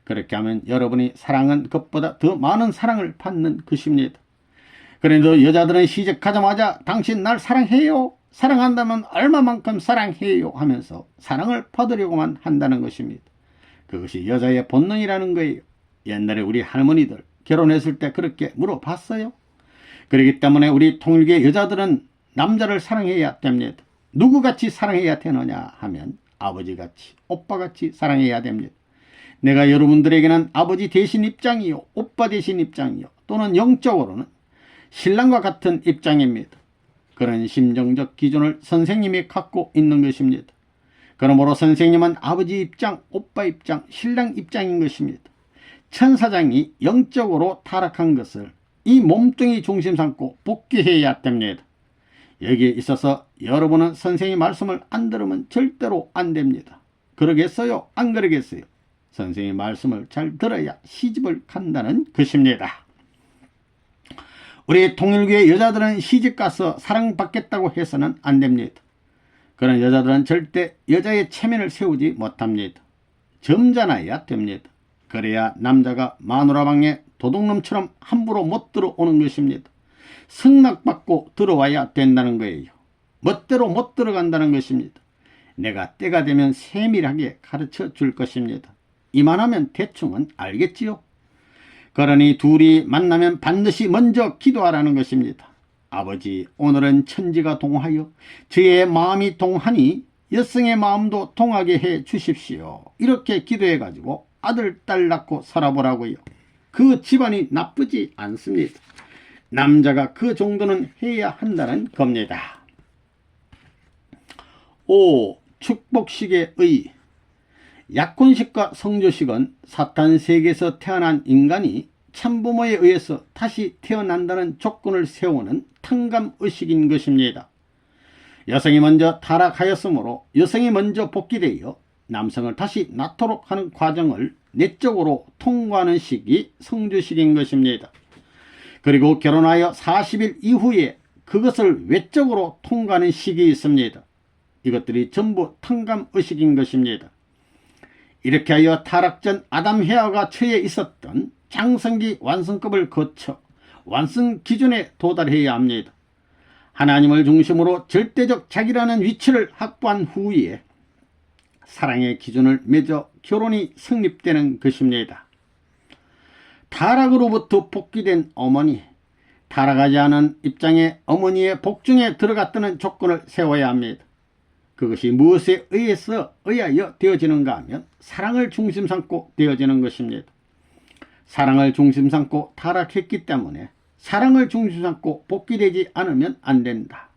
그렇게 하면 여러분이 사랑은 그것보다 더 많은 사랑을 받는 것입니다. 그래도 여자들은 시집가자마자 당신 날 사랑해요? 사랑한다면 얼마만큼 사랑해요? 하면서 사랑을 받으려고만 한다는 것입니다. 그것이 여자의 본능이라는 거예요. 옛날에 우리 할머니들 결혼했을 때 그렇게 물어봤어요. 그렇기 때문에 우리 통일교의 여자들은 남자를 사랑해야 됩니다. 누구같이 사랑해야 되느냐 하면 아버지같이, 오빠같이 사랑해야 됩니다. 내가 여러분들에게는 아버지 대신 입장이요, 오빠 대신 입장이요, 또는 영적으로는 신랑과 같은 입장입니다. 그런 심정적 기준을 선생님이 갖고 있는 것입니다. 그러므로 선생님은 아버지 입장, 오빠 입장, 신랑 입장인 것입니다. 천사장이 영적으로 타락한 것을 이 몸뚱이 중심 삼고 복귀해야 됩니다. 여기에 있어서 여러분은 선생님 말씀을 안 들으면 절대로 안 됩니다. 그러겠어요? 안 그러겠어요? 선생님 말씀을 잘 들어야 시집을 간다는 것입니다. 우리 통일교의 여자들은 시집가서 사랑받겠다고 해서는 안 됩니다. 그런 여자들은 절대 여자의 체면을 세우지 못합니다. 점잖아야 됩니다. 그래야 남자가 마누라방에 도둑놈처럼 함부로 못 들어오는 것입니다. 승낙받고 들어와야 된다는 거예요. 멋대로 못 들어간다는 것입니다. 내가 때가 되면 세밀하게 가르쳐 줄 것입니다. 이만하면 대충은 알겠지요? 그러니 둘이 만나면 반드시 먼저 기도하라는 것입니다. 아버지, 오늘은 천지가 동하여 저의 마음이 동하니 여성의 마음도 동하게 해 주십시오. 이렇게 기도해 가지고 아들, 딸 낳고 살아보라고요. 그 집안이 나쁘지 않습니다. 남자가 그 정도는 해야 한다는 겁니다. 5. 축복식의 의. 약혼식과 성조식은 사탄 세계에서 태어난 인간이 참부모에 의해서 다시 태어난다는 조건을 세우는 탕감의식인 것입니다. 여성이 먼저 타락하였으므로 여성이 먼저 복귀되어 남성을 다시 낳도록 하는 과정을 내적으로 통과하는 식이 성조식인 것입니다. 그리고 결혼하여 40일 이후에 그것을 외적으로 통과하는 식이 있습니다. 이것들이 전부 탕감의식인 것입니다. 이렇게 하여 타락 전 아담 헤아가 처해 있었던 장성기 완성급을 거쳐 완성 기준에 도달해야 합니다. 하나님을 중심으로 절대적 자기라는 위치를 확보한 후에 사랑의 기준을 맺어 결혼이 성립되는 것입니다. 타락으로부터 복귀된 어머니, 타락하지 않은 입장의 어머니의 복중에 들어갔다는 조건을 세워야 합니다. 그것이 무엇에 의하여 되어지는가 하면 사랑을 중심 삼고 되어지는 것입니다. 사랑을 중심 삼고 타락했기 때문에 사랑을 중심 삼고 복귀되지 않으면 안 된다.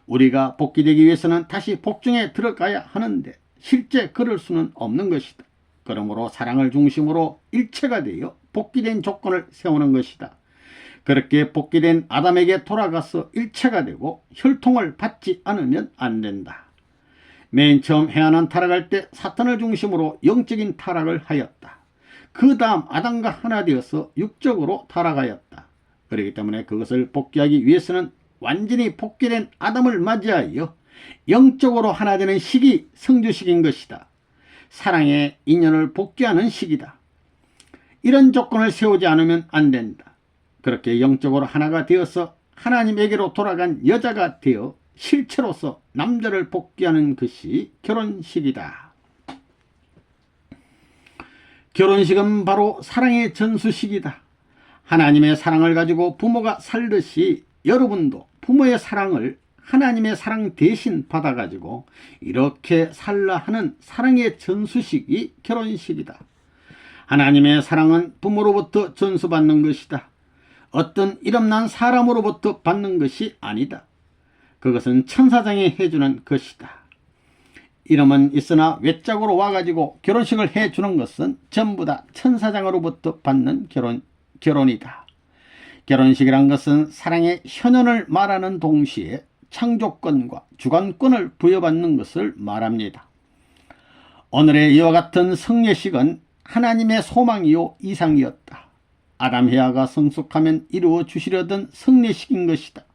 우리가 복귀되기 위해서는 다시 복중에 들어가야 하는데 실제 그럴 수는 없는 것이다. 그러므로 사랑을 중심으로 일체가 되어 복귀된 조건을 세우는 것이다. 그렇게 복귀된 아담에게 돌아가서 일체가 되고 혈통을 받지 않으면 안 된다. 맨 처음 해아는 타락할 때 사탄을 중심으로 영적인 타락을 하였다. 그 다음 아담과 하나 되어서 육적으로 타락하였다. 그렇기 때문에 그것을 복귀하기 위해서는 완전히 복귀된 아담을 맞이하여 영적으로 하나 되는 시기 성주식인 것이다. 사랑의 인연을 복귀하는 시기다. 이런 조건을 세우지 않으면 안 된다. 그렇게 영적으로 하나가 되어서 하나님에게로 돌아간 여자가 되어 실체로서 남자를 복귀하는 것이 결혼식이다. 결혼식은 바로 사랑의 전수식이다. 하나님의 사랑을 가지고 부모가 살듯이 여러분도 부모의 사랑을 하나님의 사랑 대신 받아가지고 이렇게 살라 하는 사랑의 전수식이 결혼식이다. 하나님의 사랑은 부모로부터 전수받는 것이다. 어떤 이름난 사람으로부터 받는 것이 아니다. 그것은 천사장이 해주는 것이다. 이름은 있으나 외적으로 와가지고 결혼식을 해주는 것은 전부 다 천사장으로부터 받는 결혼이다. 결혼식이란 것은 사랑의 현현을 말하는 동시에 창조권과 주관권을 부여받는 것을 말합니다. 오늘의 이와 같은 성례식은 하나님의 소망이요 이상이었다. 아담 해아가 성숙하면 이루어 주시려던 승리식인 것이다.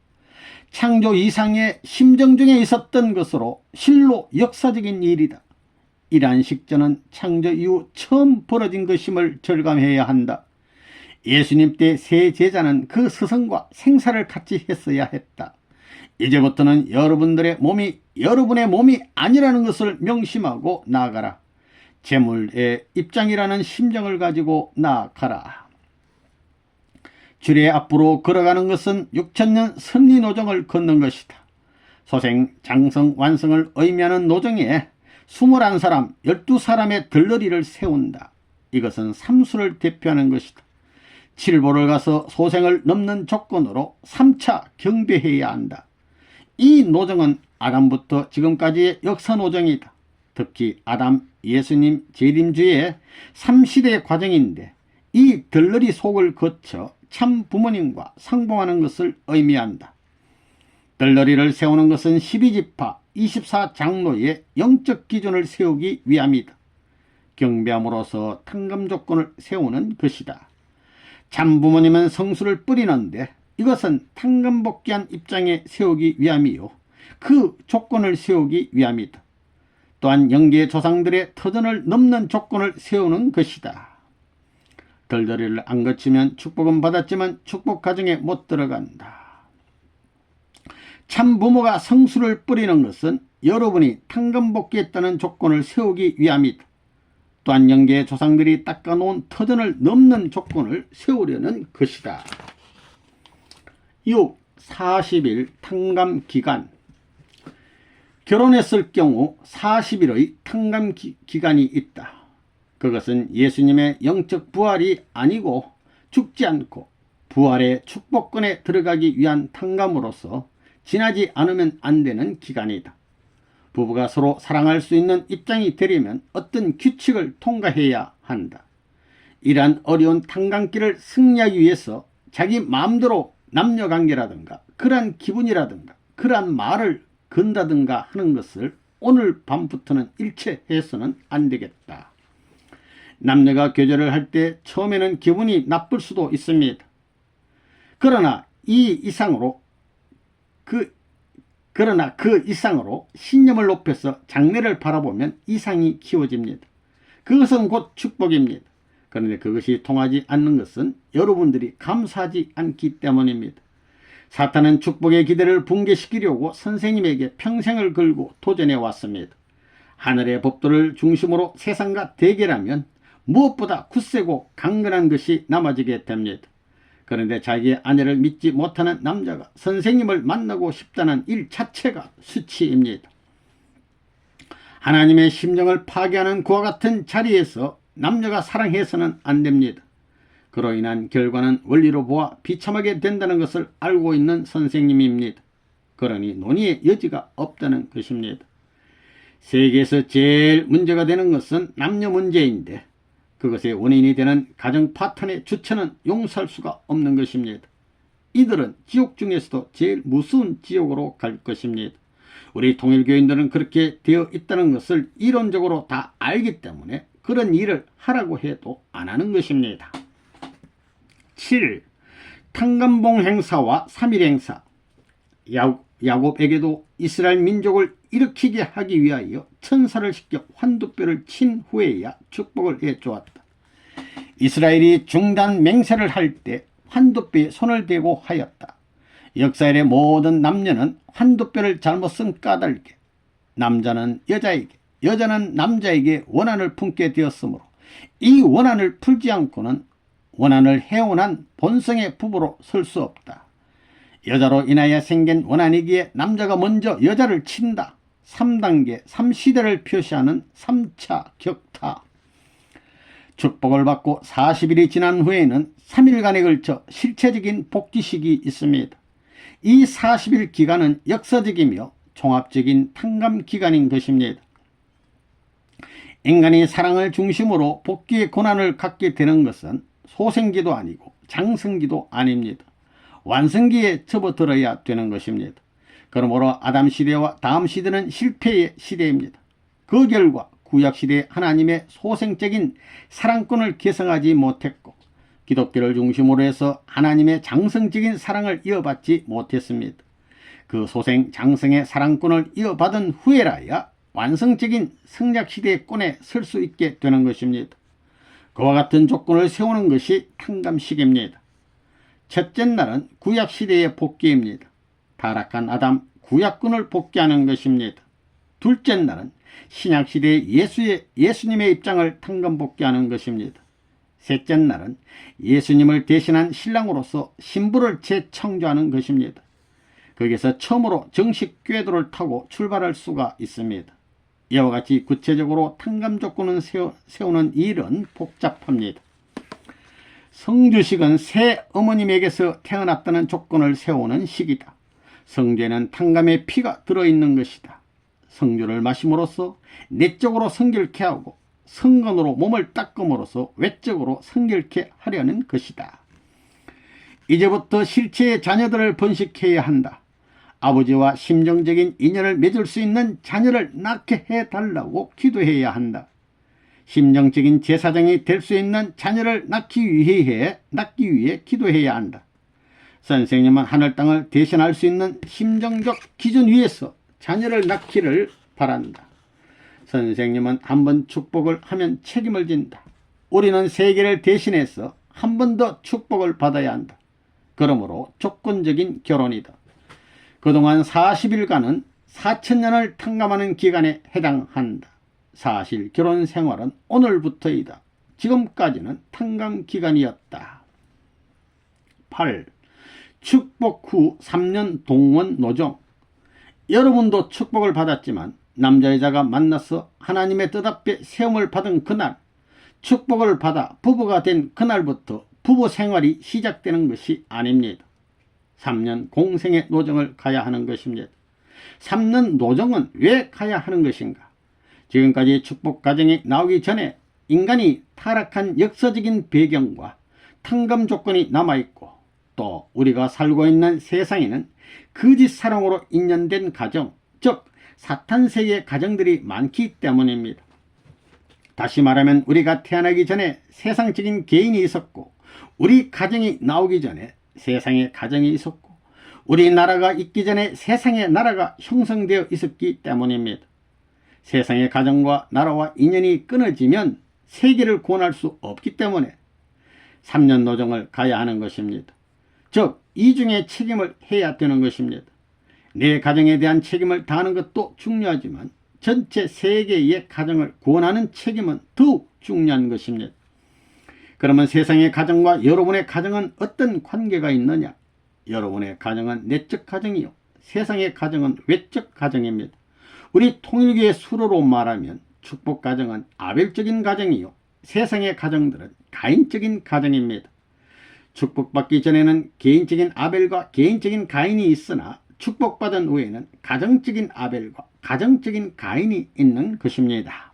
창조 이상의 심정 중에 있었던 것으로 실로 역사적인 일이다. 이러한 식전은 창조 이후 처음 벌어진 것임을 절감해야 한다. 예수님 때 세 제자는 그 스승과 생사를 같이 했어야 했다. 이제부터는 여러분들의 몸이 여러분의 몸이 아니라는 것을 명심하고 나아가라. 재물의 입장이라는 심정을 가지고 나아가라. 주의 앞으로 걸어가는 것은 6천년 선리 노정을 걷는 것이다. 소생, 장성, 완성을 의미하는 노정에 21사람, 12사람의 들러리를 세운다. 이것은 삼수를 대표하는 것이다. 칠보를 가서 소생을 넘는 조건으로 3차 경배해야 한다. 이 노정은 아담부터 지금까지의 역사 노정이다. 특히 아담, 예수님, 재림주의 3시대 과정인데 이 들러리 속을 거쳐 참 부모님과 상봉하는 것을 의미한다. 들러리를 세우는 것은 12지파 24장로의 영적 기준을 세우기 위함이다. 경배함으로써 탕감 조건을 세우는 것이다. 참 부모님은 성수를 뿌리는데 이것은 탕감복귀한 입장에 세우기 위함이요. 그 조건을 세우기 위함이다. 또한 영계 조상들의 터전을 넘는 조건을 세우는 것이다. 들러리를 안 거치면 축복은 받았지만 축복 가정에 못 들어간다. 참 부모가 성수를 뿌리는 것은 여러분이 탕감복귀했다는 조건을 세우기 위함이다. 또한 영계 조상들이 닦아놓은 터전을 넘는 조건을 세우려는 것이다. 6. 40일 탕감기간. 결혼했을 경우 40일의 탕감기간이 있다. 그것은 예수님의 영적 부활이 아니고 죽지 않고 부활의 축복권에 들어가기 위한 탕감으로서 지나지 않으면 안 되는 기간이다. 부부가 서로 사랑할 수 있는 입장이 되려면 어떤 규칙을 통과해야 한다. 이러한 어려운 탕감길을 승리하기 위해서 자기 마음대로 남녀관계라든가 그러한 기분이라든가 그러한 말을 건다든가 하는 것을 오늘 밤부터는 일체 해서는 안 되겠다. 남녀가 교제를 할 때 처음에는 기분이 나쁠 수도 있습니다. 그러나 그 이상으로 신념을 높여서 장래를 바라보면 이상이 키워집니다. 그것은 곧 축복입니다. 그런데 그것이 통하지 않는 것은 여러분들이 감사하지 않기 때문입니다. 사탄은 축복의 기대를 붕괴시키려고 선생님에게 평생을 걸고 도전해 왔습니다. 하늘의 법도를 중심으로 세상과 대결하면 무엇보다 굳세고 강건한 것이 남아지게 됩니다. 그런데 자기의 아내를 믿지 못하는 남자가 선생님을 만나고 싶다는 일 자체가 수치입니다. 하나님의 심정을 파괴하는 그와 같은 자리에서 남녀가 사랑해서는 안 됩니다. 그로 인한 결과는 원리로 보아 비참하게 된다는 것을 알고 있는 선생님입니다. 그러니 논의의 여지가 없다는 것입니다. 세계에서 제일 문제가 되는 것은 남녀 문제인데 그것의 원인이 되는 가정 파탄의 주체는 용서할 수가 없는 것입니다. 이들은 지옥 중에서도 제일 무서운 지옥으로 갈 것입니다. 우리 통일교인들은 그렇게 되어 있다는 것을 이론적으로 다 알기 때문에 그런 일을 하라고 해도 안 하는 것입니다. 7. 탕감봉 행사와 3일 행사. 야곱에게도 이스라엘 민족을 일으키게 하기 위하여 천사를 시켜 환두뼈를 친 후에야 축복을 해주었다. 이스라엘이 중단 맹세를 할 때 환두뼈에 손을 대고 하였다. 역사의 모든 남녀는 환두뼈를 잘못 쓴 까닭에 남자는 여자에게 여자는 남자에게 원한을 품게 되었으므로 이 원한을 풀지 않고는 원한을 해온한 본성의 부부로 설 수 없다. 여자로 인하여 생긴 원한이기에 남자가 먼저 여자를 친다. 3단계 3시대를 표시하는 3차 격타. 축복을 받고 40일이 지난 후에는 3일간에 걸쳐 실체적인 복귀식이 있습니다. 이 40일 기간은 역사적이며 종합적인 탕감 기간인 것입니다. 인간이 사랑을 중심으로 복귀의 권한을 갖게 되는 것은 소생기도 아니고 장성기도 아닙니다. 완성기에 접어들어야 되는 것입니다. 그러므로 아담 시대와 다음 시대는 실패의 시대입니다. 그 결과 구약시대 하나님의 소생적인 사랑권을 개성하지 못했고 기독교를 중심으로 해서 하나님의 장성적인 사랑을 이어받지 못했습니다. 그 소생 장성의 사랑꾼을 이어받은 후에라야 완성적인 성약시대의 꾼에 설 수 있게 되는 것입니다. 그와 같은 조건을 세우는 것이 탕감시계입니다. 첫째 날은 구약시대의 복귀입니다. 타락한 아담 구약꾼을 복귀하는 것입니다. 둘째 날은 신약시대의 예수님의 입장을 탕감 복귀하는 것입니다. 셋째 날은 예수님을 대신한 신랑으로서 신부를 재창조하는 것입니다. 거기서 처음으로 정식 궤도를 타고 출발할 수가 있습니다. 이와 같이 구체적으로 탕감 조건을 세우는 일은 복잡합니다. 성주식은 새 어머님에게서 태어났다는 조건을 세우는 식이다. 성주에는 탕감의 피가 들어있는 것이다. 성주를 마심으로써 내적으로 성결케 하고 성건으로 몸을 닦음으로써 외적으로 성결케 하려는 것이다. 이제부터 실체의 자녀들을 번식해야 한다. 아버지와 심정적인 인연을 맺을 수 있는 자녀를 낳게 해달라고 기도해야 한다. 심정적인 제사장이 될 수 있는 자녀를 낳기 위해 기도해야 한다. 선생님은 하늘 땅을 대신할 수 있는 심정적 기준 위에서 자녀를 낳기를 바란다. 선생님은 한 번 축복을 하면 책임을 진다. 우리는 세계를 대신해서 한 번 더 축복을 받아야 한다. 그러므로 조건적인 결혼이다. 그동안 40일간은 4000년을 탕감하는 기간에 해당한다. 사실 결혼 생활은 오늘부터이다. 지금까지는 탕감 기간이었다. 8. 축복 후 3년 동원 노정. 여러분도 축복을 받았지만 남자 여자가 만나서 하나님의 뜻 앞에 세움을 받은 그날, 축복을 받아 부부가 된 그날부터 부부 생활이 시작되는 것이 아닙니다. 3년 공생의 노정을 가야 하는 것입니다. 3년 노정은 왜 가야 하는 것인가? 지금까지 축복 가정이 나오기 전에 인간이 타락한 역사적인 배경과 탕감 조건이 남아있고, 또 우리가 살고 있는 세상에는 거짓 사랑으로 인연된 가정, 즉 사탄세계의 가정들이 많기 때문입니다. 다시 말하면 우리가 태어나기 전에 세상적인 개인이 있었고, 우리 가정이 나오기 전에 세상의 가정이 있었고, 우리나라가 있기 전에 세상의 나라가 형성되어 있었기 때문입니다. 세상의 가정과 나라와 인연이 끊어지면 세계를 구원할 수 없기 때문에 3년 노정을 가야 하는 것입니다. 즉 이중의 책임을 해야 되는 것입니다. 내 가정에 대한 책임을 다하는 것도 중요하지만 전체 세계의 가정을 구원하는 책임은 더욱 중요한 것입니다. 그러면 세상의 가정과 여러분의 가정은 어떤 관계가 있느냐? 여러분의 가정은 내적 가정이요, 세상의 가정은 외적 가정입니다. 우리 통일교의 수로로 말하면 축복 가정은 아벨적인 가정이요, 세상의 가정들은 가인적인 가정입니다. 축복받기 전에는 개인적인 아벨과 개인적인 가인이 있으나 축복받은 후에는 가정적인 아벨과 가정적인 가인이 있는 것입니다.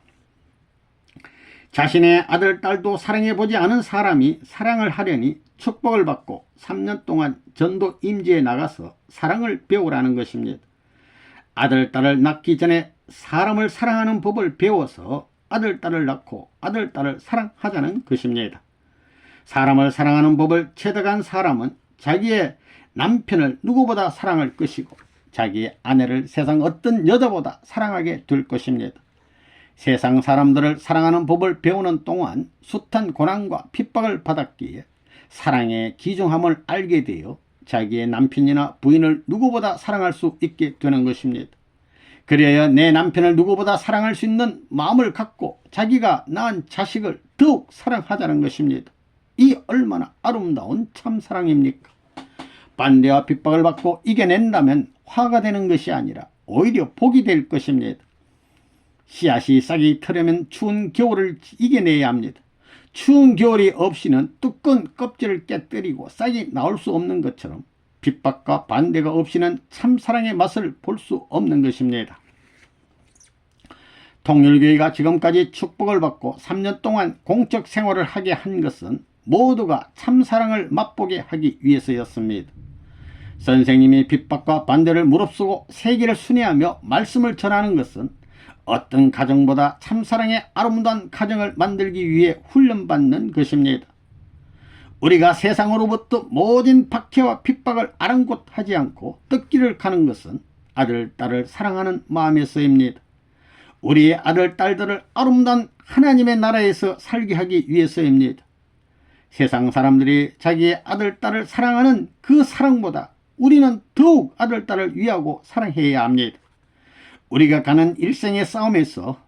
자신의 아들, 딸도 사랑해보지 않은 사람이 사랑을 하려니 축복을 받고 3년 동안 전도 임지에 나가서 사랑을 배우라는 것입니다. 아들, 딸을 낳기 전에 사람을 사랑하는 법을 배워서 아들, 딸을 낳고 아들, 딸을 사랑하자는 것입니다. 사람을 사랑하는 법을 체득한 사람은 자기의 남편을 누구보다 사랑할 것이고 자기의 아내를 세상 어떤 여자보다 사랑하게 될 것입니다. 세상 사람들을 사랑하는 법을 배우는 동안 숱한 고난과 핍박을 받았기에 사랑의 귀중함을 알게 되어 자기의 남편이나 부인을 누구보다 사랑할 수 있게 되는 것입니다. 그래야 내 남편을 누구보다 사랑할 수 있는 마음을 갖고 자기가 낳은 자식을 더욱 사랑하자는 것입니다. 이 얼마나 아름다운 참사랑입니까? 반대와 핍박을 받고 이겨낸다면 화가 되는 것이 아니라 오히려 복이 될 것입니다. 씨앗이 싹이 트려면 추운 겨울을 이겨내야 합니다. 추운 겨울이 없이는 두꺼운 껍질을 깨뜨리고 싹이 나올 수 없는 것처럼 핍박과 반대가 없이는 참사랑의 맛을 볼 수 없는 것입니다. 통일교회가 지금까지 축복을 받고 3년 동안 공적 생활을 하게 한 것은 모두가 참사랑을 맛보게 하기 위해서였습니다. 선생님이 핍박과 반대를 무릅쓰고 세계를 순회하며 말씀을 전하는 것은 어떤 가정보다 참사랑의 아름다운 가정을 만들기 위해 훈련받는 것입니다. 우리가 세상으로부터 모든 박해와 핍박을 아랑곳하지 않고 뜻길을 가는 것은 아들, 딸을 사랑하는 마음에서입니다. 우리의 아들, 딸들을 아름다운 하나님의 나라에서 살게 하기 위해서입니다. 세상 사람들이 자기의 아들, 딸을 사랑하는 그 사랑보다 우리는 더욱 아들, 딸을 위하고 사랑해야 합니다. 우리가 가는 일생의 싸움에서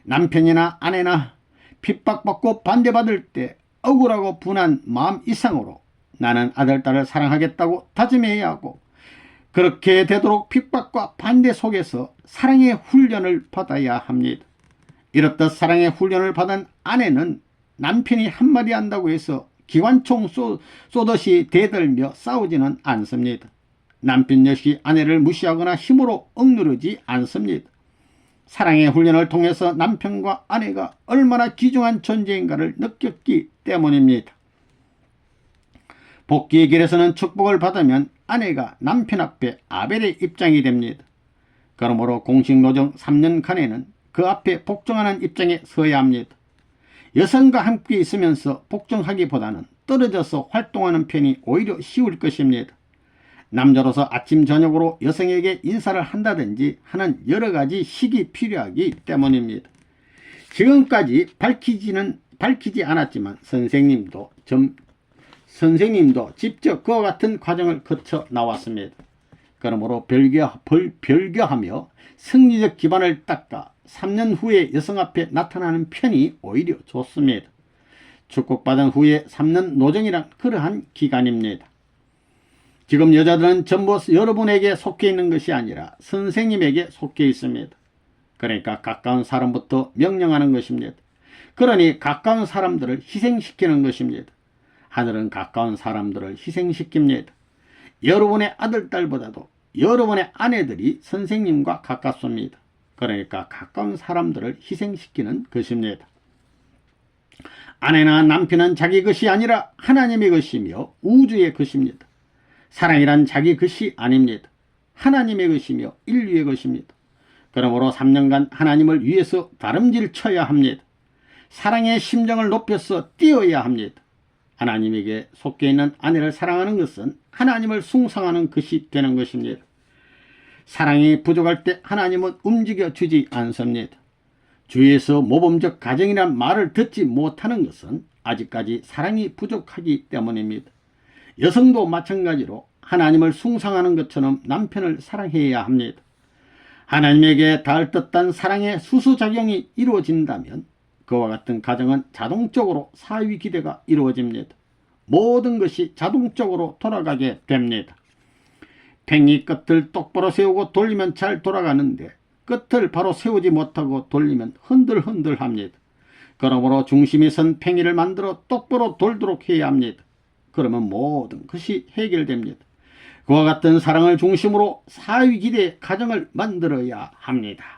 남편이나 아내나 핍박받고 반대받을 때 억울하고 분한 마음 이상으로 나는 아들, 딸을 사랑하겠다고 다짐해야 하고, 그렇게 되도록 핍박과 반대 속에서 사랑의 훈련을 받아야 합니다. 이렇듯 사랑의 훈련을 받은 아내는 남편이 한마디 한다고 해서 기관총 쏘듯이 대들며 싸우지는 않습니다. 남편 역시 아내를 무시하거나 힘으로 억누르지 않습니다. 사랑의 훈련을 통해서 남편과 아내가 얼마나 귀중한 존재인가를 느꼈기 때문입니다. 복귀의 길에서는 축복을 받으면 아내가 남편 앞에 아벨의 입장이 됩니다. 그러므로 공식노정 3년간에는 그 앞에 복종하는 입장에 서야 합니다. 여성과 함께 있으면서 복종하기보다는 떨어져서 활동하는 편이 오히려 쉬울 것입니다. 남자로서 아침 저녁으로 여성에게 인사를 한다든지 하는 여러가지 식이 필요하기 때문입니다. 지금까지 밝히지 않았지만 선생님도 직접 그와 같은 과정을 거쳐 나왔습니다. 그러므로 별교하며 승리적 기반을 닦아 3년 후에 여성 앞에 나타나는 편이 오히려 좋습니다. 축복받은 후에 3년 노정이란 그러한 기간입니다. 지금 여자들은 전부 여러분에게 속해 있는 것이 아니라 선생님에게 속해 있습니다. 그러니까 가까운 사람부터 명령하는 것입니다. 그러니 가까운 사람들을 희생시키는 것입니다. 하늘은 가까운 사람들을 희생시킵니다. 여러분의 아들, 딸보다도 여러분의 아내들이 선생님과 가깝습니다. 그러니까 가까운 사람들을 희생시키는 것입니다. 아내나 남편은 자기 것이 아니라 하나님의 것이며 우주의 것입니다. 사랑이란 자기 것이 아닙니다. 하나님의 것이며 인류의 것입니다. 그러므로 3년간 하나님을 위해서 다름질 쳐야 합니다. 사랑의 심정을 높여서 뛰어야 합니다. 하나님에게 속해 있는 아내를 사랑하는 것은 하나님을 숭상하는 것이 되는 것입니다. 사랑이 부족할 때 하나님은 움직여주지 않습니다. 주위에서 모범적 가정이란 말을 듣지 못하는 것은 아직까지 사랑이 부족하기 때문입니다. 여성도 마찬가지로 하나님을 숭상하는 것처럼 남편을 사랑해야 합니다. 하나님에게 닿을 듯한 사랑의 수수작용이 이루어진다면 그와 같은 가정은 자동적으로 사위 기대가 이루어집니다. 모든 것이 자동적으로 돌아가게 됩니다. 팽이 끝을 똑바로 세우고 돌리면 잘 돌아가는데 끝을 바로 세우지 못하고 돌리면 흔들흔들합니다. 그러므로 중심이 선 팽이를 만들어 똑바로 돌도록 해야 합니다. 그러면 모든 것이 해결됩니다. 그와 같은 사랑을 중심으로 사위기대 가정을 만들어야 합니다.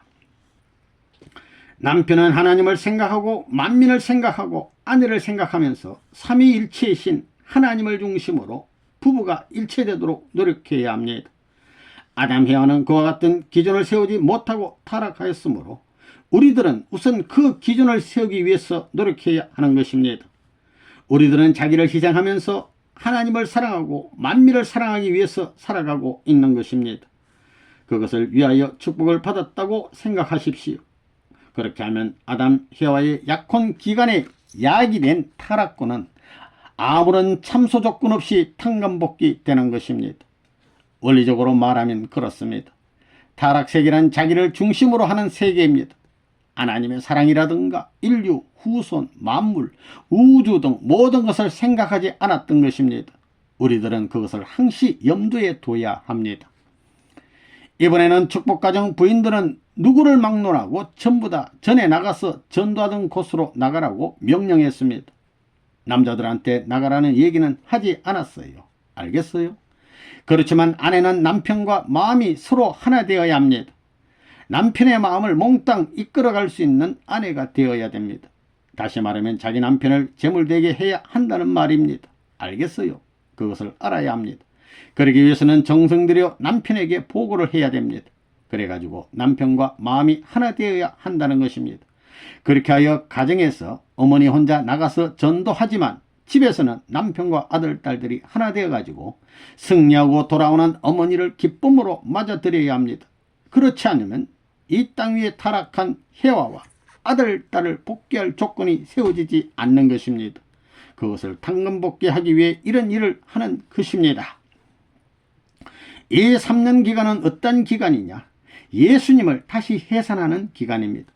남편은 하나님을 생각하고 만민을 생각하고 아내를 생각하면서 삼위일체의 신 하나님을 중심으로 부부가 일체되도록 노력해야 합니다. 아담 해와는 그와 같은 기준을 세우지 못하고 타락하였으므로 우리들은 우선 그 기준을 세우기 위해서 노력해야 하는 것입니다. 우리들은 자기를 희생하면서 하나님을 사랑하고 만민을 사랑하기 위해서 살아가고 있는 것입니다. 그것을 위하여 축복을 받았다고 생각하십시오. 그렇게 하면 아담 해와의 약혼 기간에 야기된 타락꾼은 아무런 참소 조건 없이 탕감복귀 되는 것입니다. 원리적으로 말하면 그렇습니다. 타락세계란 자기를 중심으로 하는 세계입니다. 하나님의 사랑이라든가 인류, 후손, 만물, 우주 등 모든 것을 생각하지 않았던 것입니다. 우리들은 그것을 항시 염두에 둬야 합니다. 이번에는 축복가정 부인들은 누구를 막론하고 전부 다 전에 나가서 전도하던 곳으로 나가라고 명령했습니다. 남자들한테 나가라는 얘기는 하지 않았어요. 알겠어요? 그렇지만 아내는 남편과 마음이 서로 하나 되어야 합니다. 남편의 마음을 몽땅 이끌어갈 수 있는 아내가 되어야 됩니다. 다시 말하면 자기 남편을 재물되게 해야 한다는 말입니다. 알겠어요? 그것을 알아야 합니다. 그러기 위해서는 정성 들여 남편에게 보고를 해야 됩니다. 그래가지고 남편과 마음이 하나 되어야 한다는 것입니다. 그렇게 하여 가정에서 어머니 혼자 나가서 전도하지만 집에서는 남편과 아들, 딸들이 하나 되어가지고 승리하고 돌아오는 어머니를 기쁨으로 맞아들여야 합니다. 그렇지 않으면 이 땅 위에 타락한 해와와 아들, 딸을 복귀할 조건이 세워지지 않는 것입니다. 그것을 당근복귀하기 위해 이런 일을 하는 것입니다. 이 3년 기간은 어떤 기간이냐? 예수님을 다시 해산하는 기간입니다.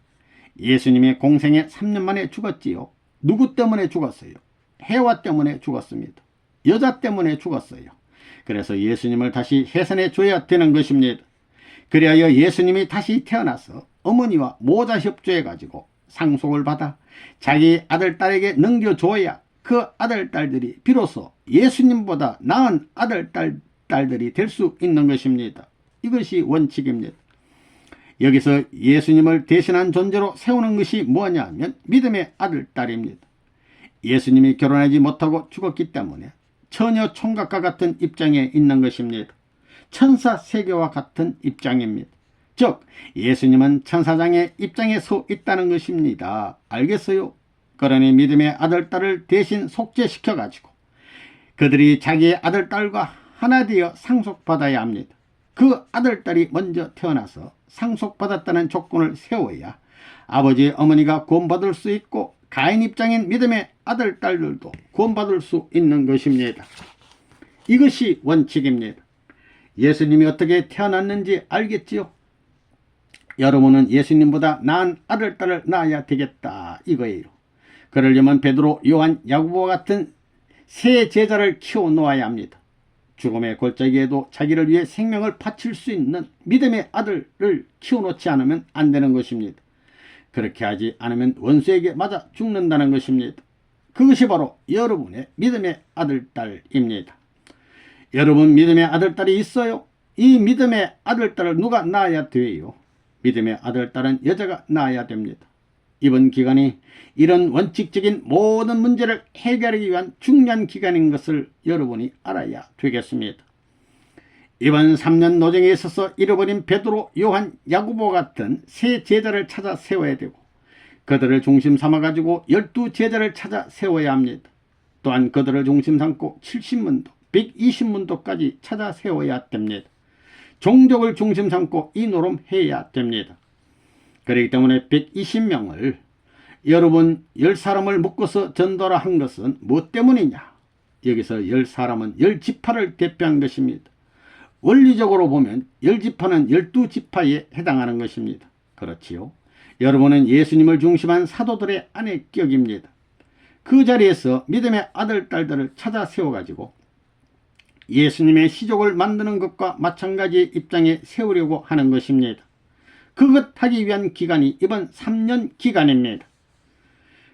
예수님의 공생에 3년 만에 죽었지요. 누구 때문에 죽었어요? 해와 때문에 죽었습니다. 여자 때문에 죽었어요. 그래서 예수님을 다시 해산해 줘야 되는 것입니다. 그리하여 예수님이 다시 태어나서 어머니와 모자 협조해 가지고 상속을 받아 자기 아들, 딸에게 넘겨줘야 그 아들, 딸들이 비로소 예수님보다 나은 아들, 딸들이 될 수 있는 것입니다. 이것이 원칙입니다. 여기서 예수님을 대신한 존재로 세우는 것이 뭐냐 하면 믿음의 아들, 딸입니다. 예수님이 결혼하지 못하고 죽었기 때문에 처녀 총각과 같은 입장에 있는 것입니다. 천사 세계와 같은 입장입니다. 즉 예수님은 천사장의 입장에 서 있다는 것입니다. 알겠어요? 그러니 믿음의 아들, 딸을 대신 속죄시켜 가지고 그들이 자기의 아들, 딸과 하나 되어 상속받아야 합니다. 그 아들, 딸이 먼저 태어나서 상속받았다는 조건을 세워야 아버지, 어머니가 구원받을 수 있고 가인 입장인 믿음의 아들, 딸들도 구원받을 수 있는 것입니다. 이것이 원칙입니다. 예수님이 어떻게 태어났는지 알겠지요? 여러분은 예수님보다 나은 아들, 딸을 낳아야 되겠다 이거예요. 그러려면 베드로, 요한, 야고보와 같은 세 제자를 키워 놓아야 합니다. 죽음의 골짜기에도 자기를 위해 생명을 바칠 수 있는 믿음의 아들을 키워놓지 않으면 안 되는 것입니다. 그렇게 하지 않으면 원수에게 맞아 죽는다는 것입니다. 그것이 바로 여러분의 믿음의 아들, 딸입니다. 여러분 믿음의 아들, 딸이 있어요? 이 믿음의 아들, 딸을 누가 낳아야 돼요? 믿음의 아들, 딸은 여자가 낳아야 됩니다. 이번 기간이 이런 원칙적인 모든 문제를 해결하기 위한 중요한 기간인 것을 여러분이 알아야 되겠습니다. 이번 3년 노정에 있어서 잃어버린 베드로, 요한, 야고보 같은 세 제자를 찾아 세워야 되고 그들을 중심 삼아가지고 12제자를 찾아 세워야 합니다. 또한 그들을 중심 삼고 70문도, 120문도까지 찾아 세워야 됩니다. 종족을 중심 삼고 이 노름 해야 됩니다. 그렇기 때문에 120명을 여러분 10사람을 묶어서 전도라 한 것은 무엇 때문이냐? 여기서 10사람은 10지파를 대표한 것입니다. 원리적으로 보면 10지파는 12지파에 해당하는 것입니다. 그렇지요? 여러분은 예수님을 중심한 사도들의 안에격입니다. 그 자리에서 믿음의 아들, 딸들을 찾아 세워가지고 예수님의 시족을 만드는 것과 마찬가지의 입장에 세우려고 하는 것입니다. 그것 하기 위한 기간이 이번 3년 기간입니다.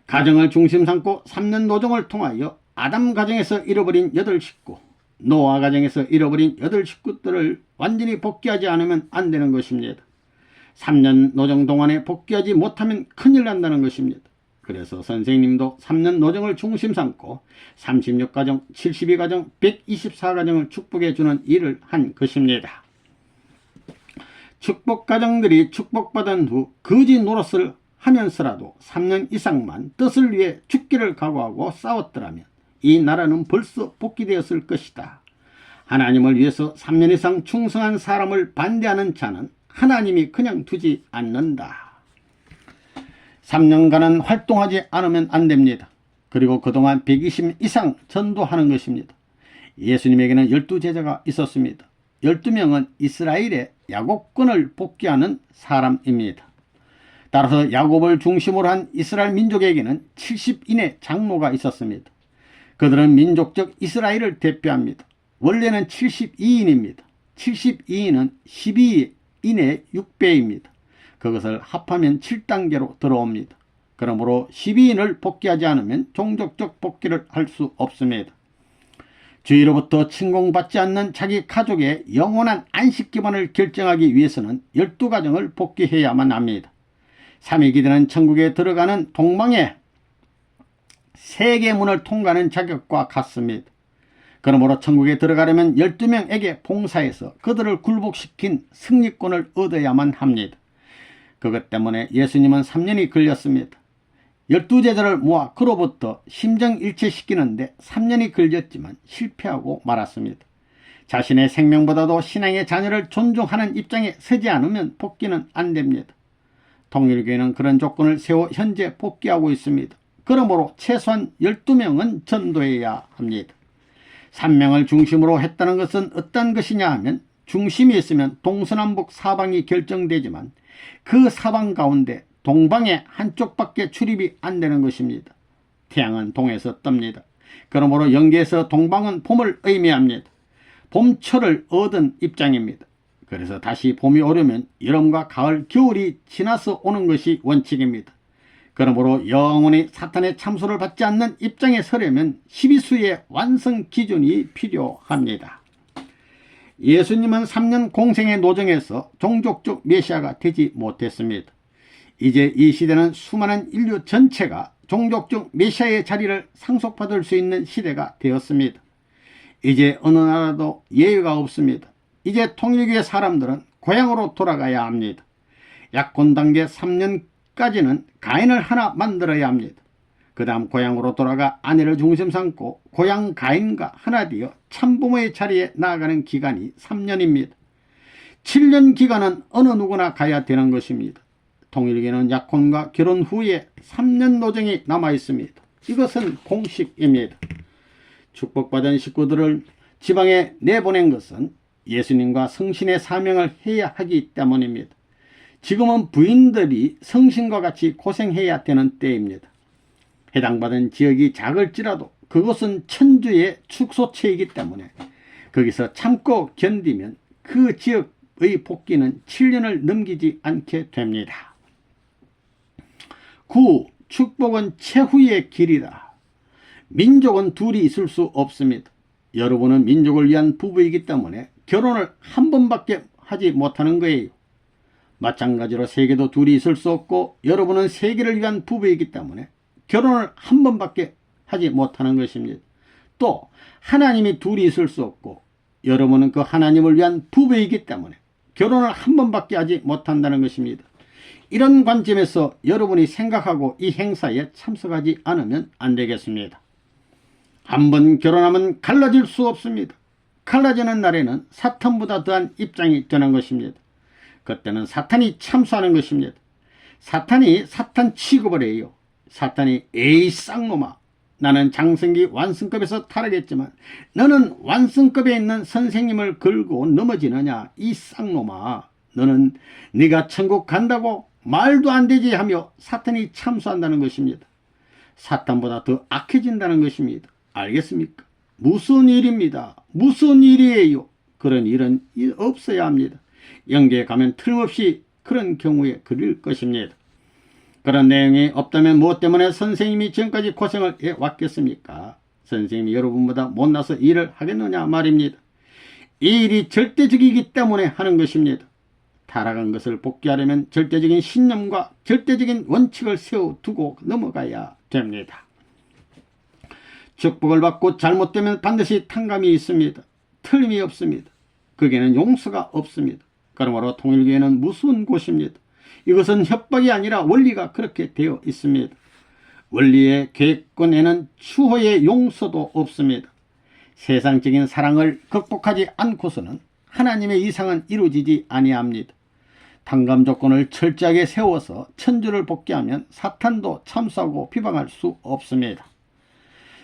가정을 중심 삼고 3년 노정을 통하여 아담 가정에서 잃어버린 8식구, 노아 가정에서 잃어버린 8식구들을 완전히 복귀하지 않으면 안 되는 것입니다. 3년 노정 동안에 복귀하지 못하면 큰일 난다는 것입니다. 그래서 선생님도 3년 노정을 중심 삼고 36가정, 72가정, 124가정을 축복해 주는 일을 한 것입니다. 축복가정들이 축복받은 후 거지 노릇을 하면서라도 3년 이상만 뜻을 위해 죽기를 각오하고 싸웠더라면 이 나라는 벌써 복귀되었을 것이다. 하나님을 위해서 3년 이상 충성한 사람을 반대하는 자는 하나님이 그냥 두지 않는다. 3년간은 활동하지 않으면 안 됩니다. 그리고 그동안 120년 이상 전도하는 것입니다. 예수님에게는 12제자가 있었습니다. 12명은 이스라엘의 야곱권을 복귀하는 사람입니다. 따라서 야곱을 중심으로 한 이스라엘 민족에게는 70인의 장로가 있었습니다. 그들은 민족적 이스라엘을 대표합니다. 원래는 72인입니다. 72인은 12인의 6배입니다. 그것을 합하면 7단계로 들어옵니다. 그러므로 12인을 복귀하지 않으면 종족적 복귀를 할 수 없습니다. 주위로부터 침공받지 않는 자기 가족의 영원한 안식 기반을 결정하기 위해서는 12가정을 복귀해야만 합니다. 3위 기대는 천국에 들어가는 동방의 세계문을 통과하는 자격과 같습니다. 그러므로 천국에 들어가려면 12명에게 봉사해서 그들을 굴복시킨 승리권을 얻어야만 합니다. 그것 때문에 예수님은 3년이 걸렸습니다. 12제자를 모아 그로부터 심정일체시키는데 3년이 걸렸지만 실패하고 말았습니다. 자신의 생명보다도 신앙의 자녀를 존중하는 입장에 서지 않으면 복귀는 안 됩니다. 통일교회는 그런 조건을 세워 현재 복귀하고 있습니다. 그러므로 최소한 12명은 전도해야 합니다. 3명을 중심으로 했다는 것은 어떤 것이냐 하면, 중심이 있으면 동서남북 사방이 결정되지만 그 사방 가운데 동방의 한쪽밖에 출입이 안 되는 것입니다. 태양은 동에서 뜹니다. 그러므로 영계에서 동방은 봄을 의미합니다. 봄철을 얻은 입장입니다. 그래서 다시 봄이 오려면 여름과 가을, 겨울이 지나서 오는 것이 원칙입니다. 그러므로 영원히 사탄의 참소를 받지 않는 입장에 서려면 12수의 완성 기준이 필요합니다. 예수님은 3년 공생의 노정에서 종족적 메시아가 되지 못했습니다. 이제 이 시대는 수많은 인류 전체가 종족적 메시아의 자리를 상속받을 수 있는 시대가 되었습니다. 이제 어느 나라도 예외가 없습니다. 이제 통일교회 사람들은 고향으로 돌아가야 합니다. 약혼 단계 3년까지는 가인을 하나 만들어야 합니다. 그 다음 고향으로 돌아가 아내를 중심 삼고 고향 가인과 하나 되어 참부모의 자리에 나아가는 기간이 3년입니다. 7년 기간은 어느 누구나 가야 되는 것입니다. 통일교회는 약혼과 결혼 후에 3년 노정이 남아 있습니다. 이것은 공식입니다. 축복받은 식구들을 지방에 내보낸 것은 예수님과 성신의 사명을 해야 하기 때문입니다. 지금은 부인들이 성신과 같이 고생해야 되는 때입니다. 해당받은 지역이 작을지라도 그것은 천주의 축소체이기 때문에 거기서 참고 견디면 그 지역의 복귀는 7년을 넘기지 않게 됩니다. 9. 축복은 최후의 길이다. 민족은 둘이 있을 수 없습니다. 여러분은 민족을 위한 부부이기 때문에 결혼을 한 번밖에 하지 못하는 거예요. 마찬가지로 세계도 둘이 있을 수 없고 여러분은 세계를 위한 부부이기 때문에 결혼을 한 번밖에 하지 못하는 것입니다. 또 하나님이 둘이 있을 수 없고 여러분은 그 하나님을 위한 부부이기 때문에 결혼을 한 번밖에 하지 못한다는 것입니다. 이런 관점에서 여러분이 생각하고 이 행사에 참석하지 않으면 안 되겠습니다. 한 번 결혼하면 갈라질 수 없습니다. 갈라지는 날에는 사탄보다 더한 입장이 되는 것입니다. 그때는 사탄이 참수하는 것입니다. 사탄이 사탄 취급을 해요. 사탄이 에이 쌍놈아, 나는 장성기 완성급에서 타락했지만 너는 완성급에 있는 선생님을 걸고 넘어지느냐, 이 쌍놈아, 너는 네가 천국 간다고 말도 안 되지 하며 사탄이 참수한다는 것입니다. 사탄보다 더 악해진다는 것입니다. 알겠습니까? 무슨 일입니다. 무슨 일이에요. 그런 일은 없어야 합니다. 영계에 가면 틀림없이 그런 경우에 그릴 것입니다. 그런 내용이 없다면 무엇 때문에 선생님이 지금까지 고생을 해왔겠습니까? 선생님이 여러분보다 못나서 일을 하겠느냐 말입니다. 이 일이 절대적이기 때문에 하는 것입니다. 타락한 것을 복귀하려면 절대적인 신념과 절대적인 원칙을 세워두고 넘어가야 됩니다. 축복을 받고 잘못되면 반드시 탕감이 있습니다. 틀림이 없습니다. 거기에는 용서가 없습니다. 그러므로 통일교회는 무서운 곳입니다. 이것은 협박이 아니라 원리가 그렇게 되어 있습니다. 원리의 계획권에는 추호의 용서도 없습니다. 세상적인 사랑을 극복하지 않고서는 하나님의 이상은 이루어지지 아니합니다. 탕감 조건을 철저하게 세워서 천주를 복귀하면 사탄도 참수하고 비방할 수 없습니다.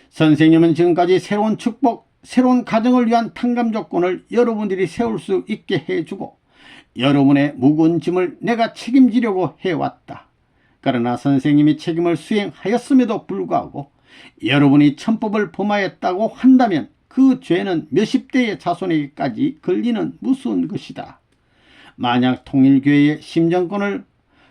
선생님은 지금까지 새로운 축복, 새로운 가정을 위한 탕감 조건을 여러분들이 세울 수 있게 해주고 여러분의 무거운 짐을 내가 책임지려고 해왔다. 그러나 선생님이 책임을 수행하였음에도 불구하고 여러분이 천법을 범하였다고 한다면 그 죄는 몇십 대의 자손에게까지 걸리는 무서운 것이다. 만약 통일교회의 심정권을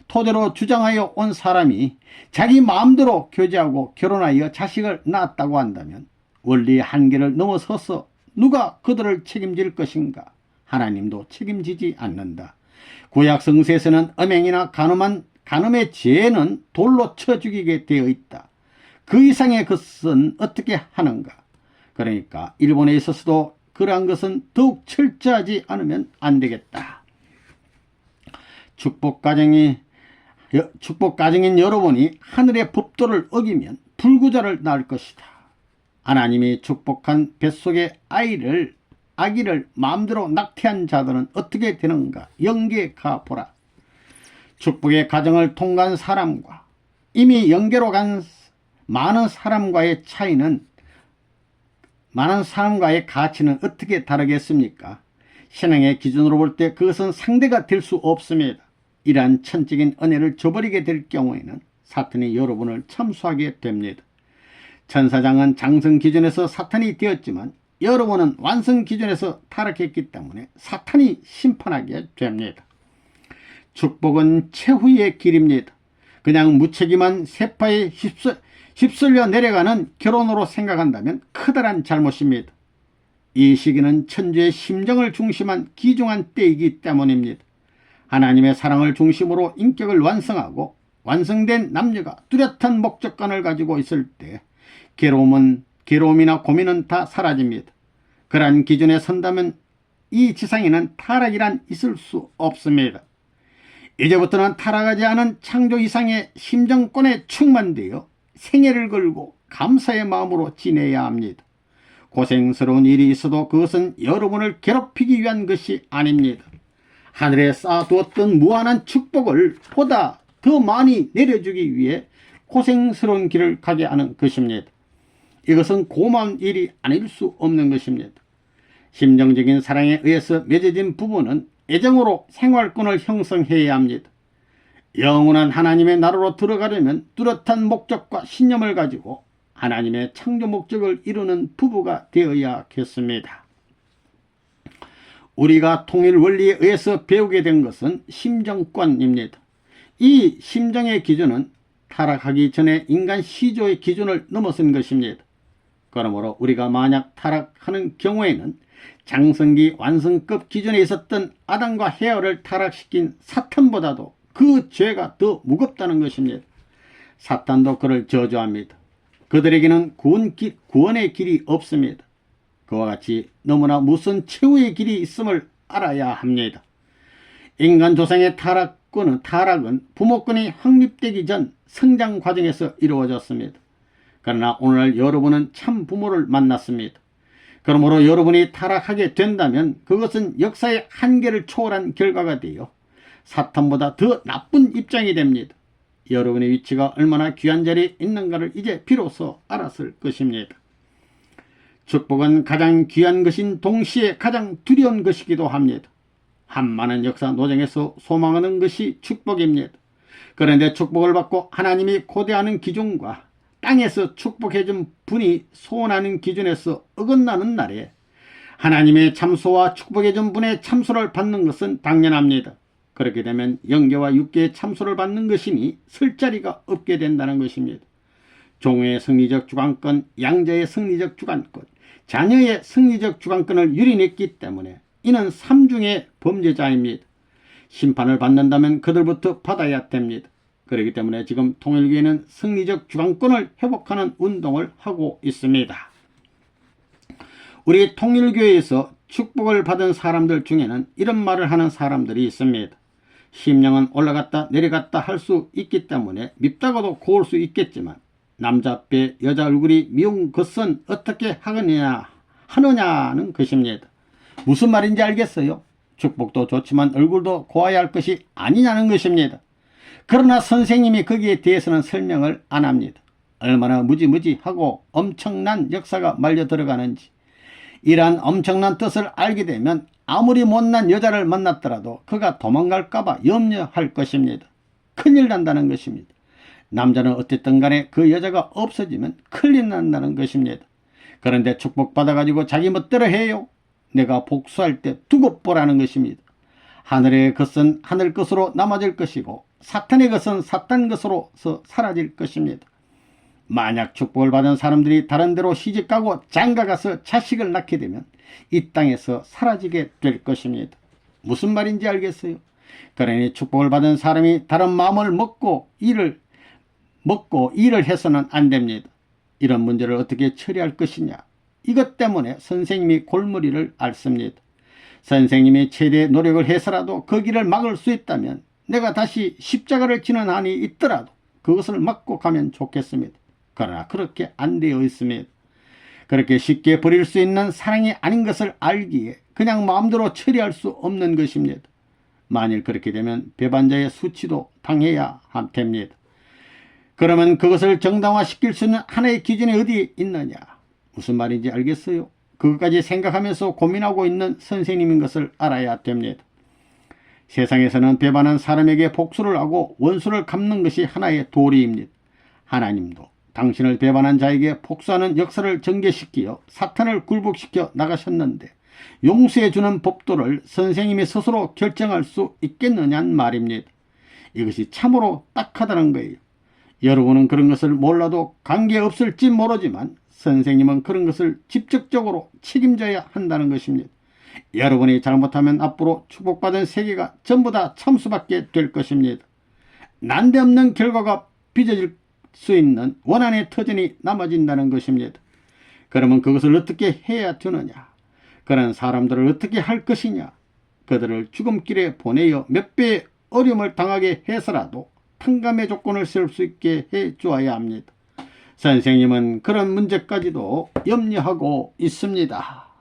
토대로 주장하여 온 사람이 자기 마음대로 교제하고 결혼하여 자식을 낳았다고 한다면 원리의 한계를 넘어서서 누가 그들을 책임질 것인가? 하나님도 책임지지 않는다. 구약 성서에서는 음행이나 간음의 죄는 돌로 쳐 죽이게 되어 있다. 그 이상의 것은 어떻게 하는가? 그러니까 일본에 있어서도 그러한 것은 더욱 철저하지 않으면 안 되겠다. 축복 가정이 축복 가정인 여러분이 하늘의 법도를 어기면 불구자를 낳을 것이다. 하나님이 축복한 뱃속의 아기를 마음대로 낙태한 자들은 어떻게 되는가? 영계에 가보라. 축복의 가정을 통과한 사람과 이미 영계로 간 많은 사람과의 가치는 어떻게 다르겠습니까? 신앙의 기준으로 볼 때 그것은 상대가 될 수 없습니다. 이러한 천적인 은혜를 저버리게 될 경우에는 사탄이 여러분을 참수하게 됩니다. 천사장은 장성 기준에서 사탄이 되었지만 여러분은 완성 기준에서 타락했기 때문에 사탄이 심판하게 됩니다. 축복은 최후의 길입니다. 그냥 무책임한 세파에 휩쓸려 내려가는 결혼으로 생각한다면 커다란 잘못입니다. 이 시기는 천주의 심정을 중심한 귀중한 때이기 때문입니다. 하나님의 사랑을 중심으로 인격을 완성하고 완성된 남녀가 뚜렷한 목적관을 가지고 있을 때 괴로움이나 고민은 다 사라집니다. 그러한 기준에 선다면 이 지상에는 타락이란 있을 수 없습니다. 이제부터는 타락하지 않은 창조 이상의 심정권에 충만되어 생애를 걸고 감사의 마음으로 지내야 합니다. 고생스러운 일이 있어도 그것은 여러분을 괴롭히기 위한 것이 아닙니다. 하늘에 쌓아두었던 무한한 축복을 보다 더 많이 내려주기 위해 고생스러운 길을 가게 하는 것입니다. 이것은 고마운 일이 아닐 수 없는 것입니다. 심정적인 사랑에 의해서 맺어진 부부는 애정으로 생활권을 형성해야 합니다. 영원한 하나님의 나라로 들어가려면 뚜렷한 목적과 신념을 가지고 하나님의 창조 목적을 이루는 부부가 되어야겠습니다. 우리가 통일 원리에 의해서 배우게 된 것은 심정권입니다. 이 심정의 기준은 타락하기 전에 인간 시조의 기준을 넘어선 것입니다. 그러므로 우리가 만약 타락하는 경우에는 장성기 완성급 기준에 있었던 아담과 헤아를 타락시킨 사탄보다도 그 죄가 더 무겁다는 것입니다. 사탄도 그를 저주합니다. 그들에게는 구원의 길이 없습니다. 그와 같이 너무나 무슨 최후의 길이 있음을 알아야 합니다. 인간 조상의 타락은 부모권이 확립되기 전 성장 과정에서 이루어졌습니다. 그러나 오늘날 여러분은 참 부모를 만났습니다. 그러므로 여러분이 타락하게 된다면 그것은 역사의 한계를 초월한 결과가 되어 사탄보다 더 나쁜 입장이 됩니다. 여러분의 위치가 얼마나 귀한 자리에 있는가를 이제 비로소 알았을 것입니다. 축복은 가장 귀한 것인 동시에 가장 두려운 것이기도 합니다. 한많은 역사 노정에서 소망하는 것이 축복입니다. 그런데 축복을 받고 하나님이 고대하는 기준과 땅에서 축복해준 분이 소원하는 기준에서 어긋나는 날에 하나님의 참소와 축복해준 분의 참소를 받는 것은 당연합니다. 그렇게 되면 영계와 육계의 참소를 받는 것이니 설 자리가 없게 된다는 것입니다. 종의 성리적 주관권, 양자의 성리적 주관권, 자녀의 성리적 주관권을 유린했기 때문에 이는 삼중의 범죄자입니다. 심판을 받는다면 그들부터 받아야 됩니다. 그렇기 때문에 지금 통일교회는 성리적 주관권을 회복하는 운동을 하고 있습니다. 우리 통일교회에서 축복을 받은 사람들 중에는 이런 말을 하는 사람들이 있습니다. 심령은 올라갔다 내려갔다 할 수 있기 때문에 밉다고도 고울 수 있겠지만 남자 뼈 여자 얼굴이 미운 것은 어떻게 하느냐는 것입니다. 무슨 말인지 알겠어요? 축복도 좋지만 얼굴도 고와야 할 것이 아니냐는 것입니다. 그러나 선생님이 거기에 대해서는 설명을 안 합니다. 얼마나 무지무지하고 엄청난 역사가 말려 들어가는지, 이러한 엄청난 뜻을 알게 되면 아무리 못난 여자를 만났더라도 그가 도망갈까봐 염려할 것입니다. 큰일 난다는 것입니다. 남자는 어쨌든 간에 그 여자가 없어지면 큰일 난다는 것입니다. 그런데 축복받아가지고 자기 멋대로 해요. 내가 복수할 때 두고 보라는 것입니다. 하늘의 것은 하늘 것으로 남아질 것이고 사탄의 것은 사탄 것으로서 사라질 것입니다. 만약 축복을 받은 사람들이 다른 데로 시집가고 장가가서 자식을 낳게 되면 이 땅에서 사라지게 될 것입니다. 무슨 말인지 알겠어요? 그러니 축복을 받은 사람이 다른 마음을 먹고 일을 해서는 안 됩니다. 이런 문제를 어떻게 처리할 것이냐, 이것 때문에 선생님이 골머리를 앓습니다. 선생님이 최대 노력을 해서라도 그 길을 막을 수 있다면 내가 다시 십자가를 지는 한이 있더라도 그것을 막고 가면 좋겠습니다. 그러나 그렇게 안 되어 있습니다. 그렇게 쉽게 버릴 수 있는 사랑이 아닌 것을 알기에 그냥 마음대로 처리할 수 없는 것입니다. 만일 그렇게 되면 배반자의 수치도 당해야 됩니다. 그러면 그것을 정당화시킬 수 있는 하나의 기준이 어디 있느냐? 무슨 말인지 알겠어요? 그것까지 생각하면서 고민하고 있는 선생님인 것을 알아야 됩니다. 세상에서는 배반한 사람에게 복수를 하고 원수를 갚는 것이 하나의 도리입니다. 하나님도 당신을 배반한 자에게 복수하는 역사를 전개시키어 사탄을 굴복시켜 나가셨는데 용서해주는 법도를 선생님이 스스로 결정할 수 있겠느냐는 말입니다. 이것이 참으로 딱하다는 거예요. 여러분은 그런 것을 몰라도 관계없을지 모르지만 선생님은 그런 것을 직접적으로 책임져야 한다는 것입니다. 여러분이 잘못하면 앞으로 축복받은 세계가 전부 다 참수받게 될 것입니다. 난데없는 결과가 빚어질 수 있는 원한의 터전이 남아진다는 것입니다. 그러면 그것을 어떻게 해야 되느냐? 그런 사람들을 어떻게 할 것이냐? 그들을 죽음길에 보내어 몇 배의 어려움을 당하게 해서라도 탕감의 조건을 세울 수 있게 해 주어야 합니다. 선생님은 그런 문제까지도 염려하고 있습니다.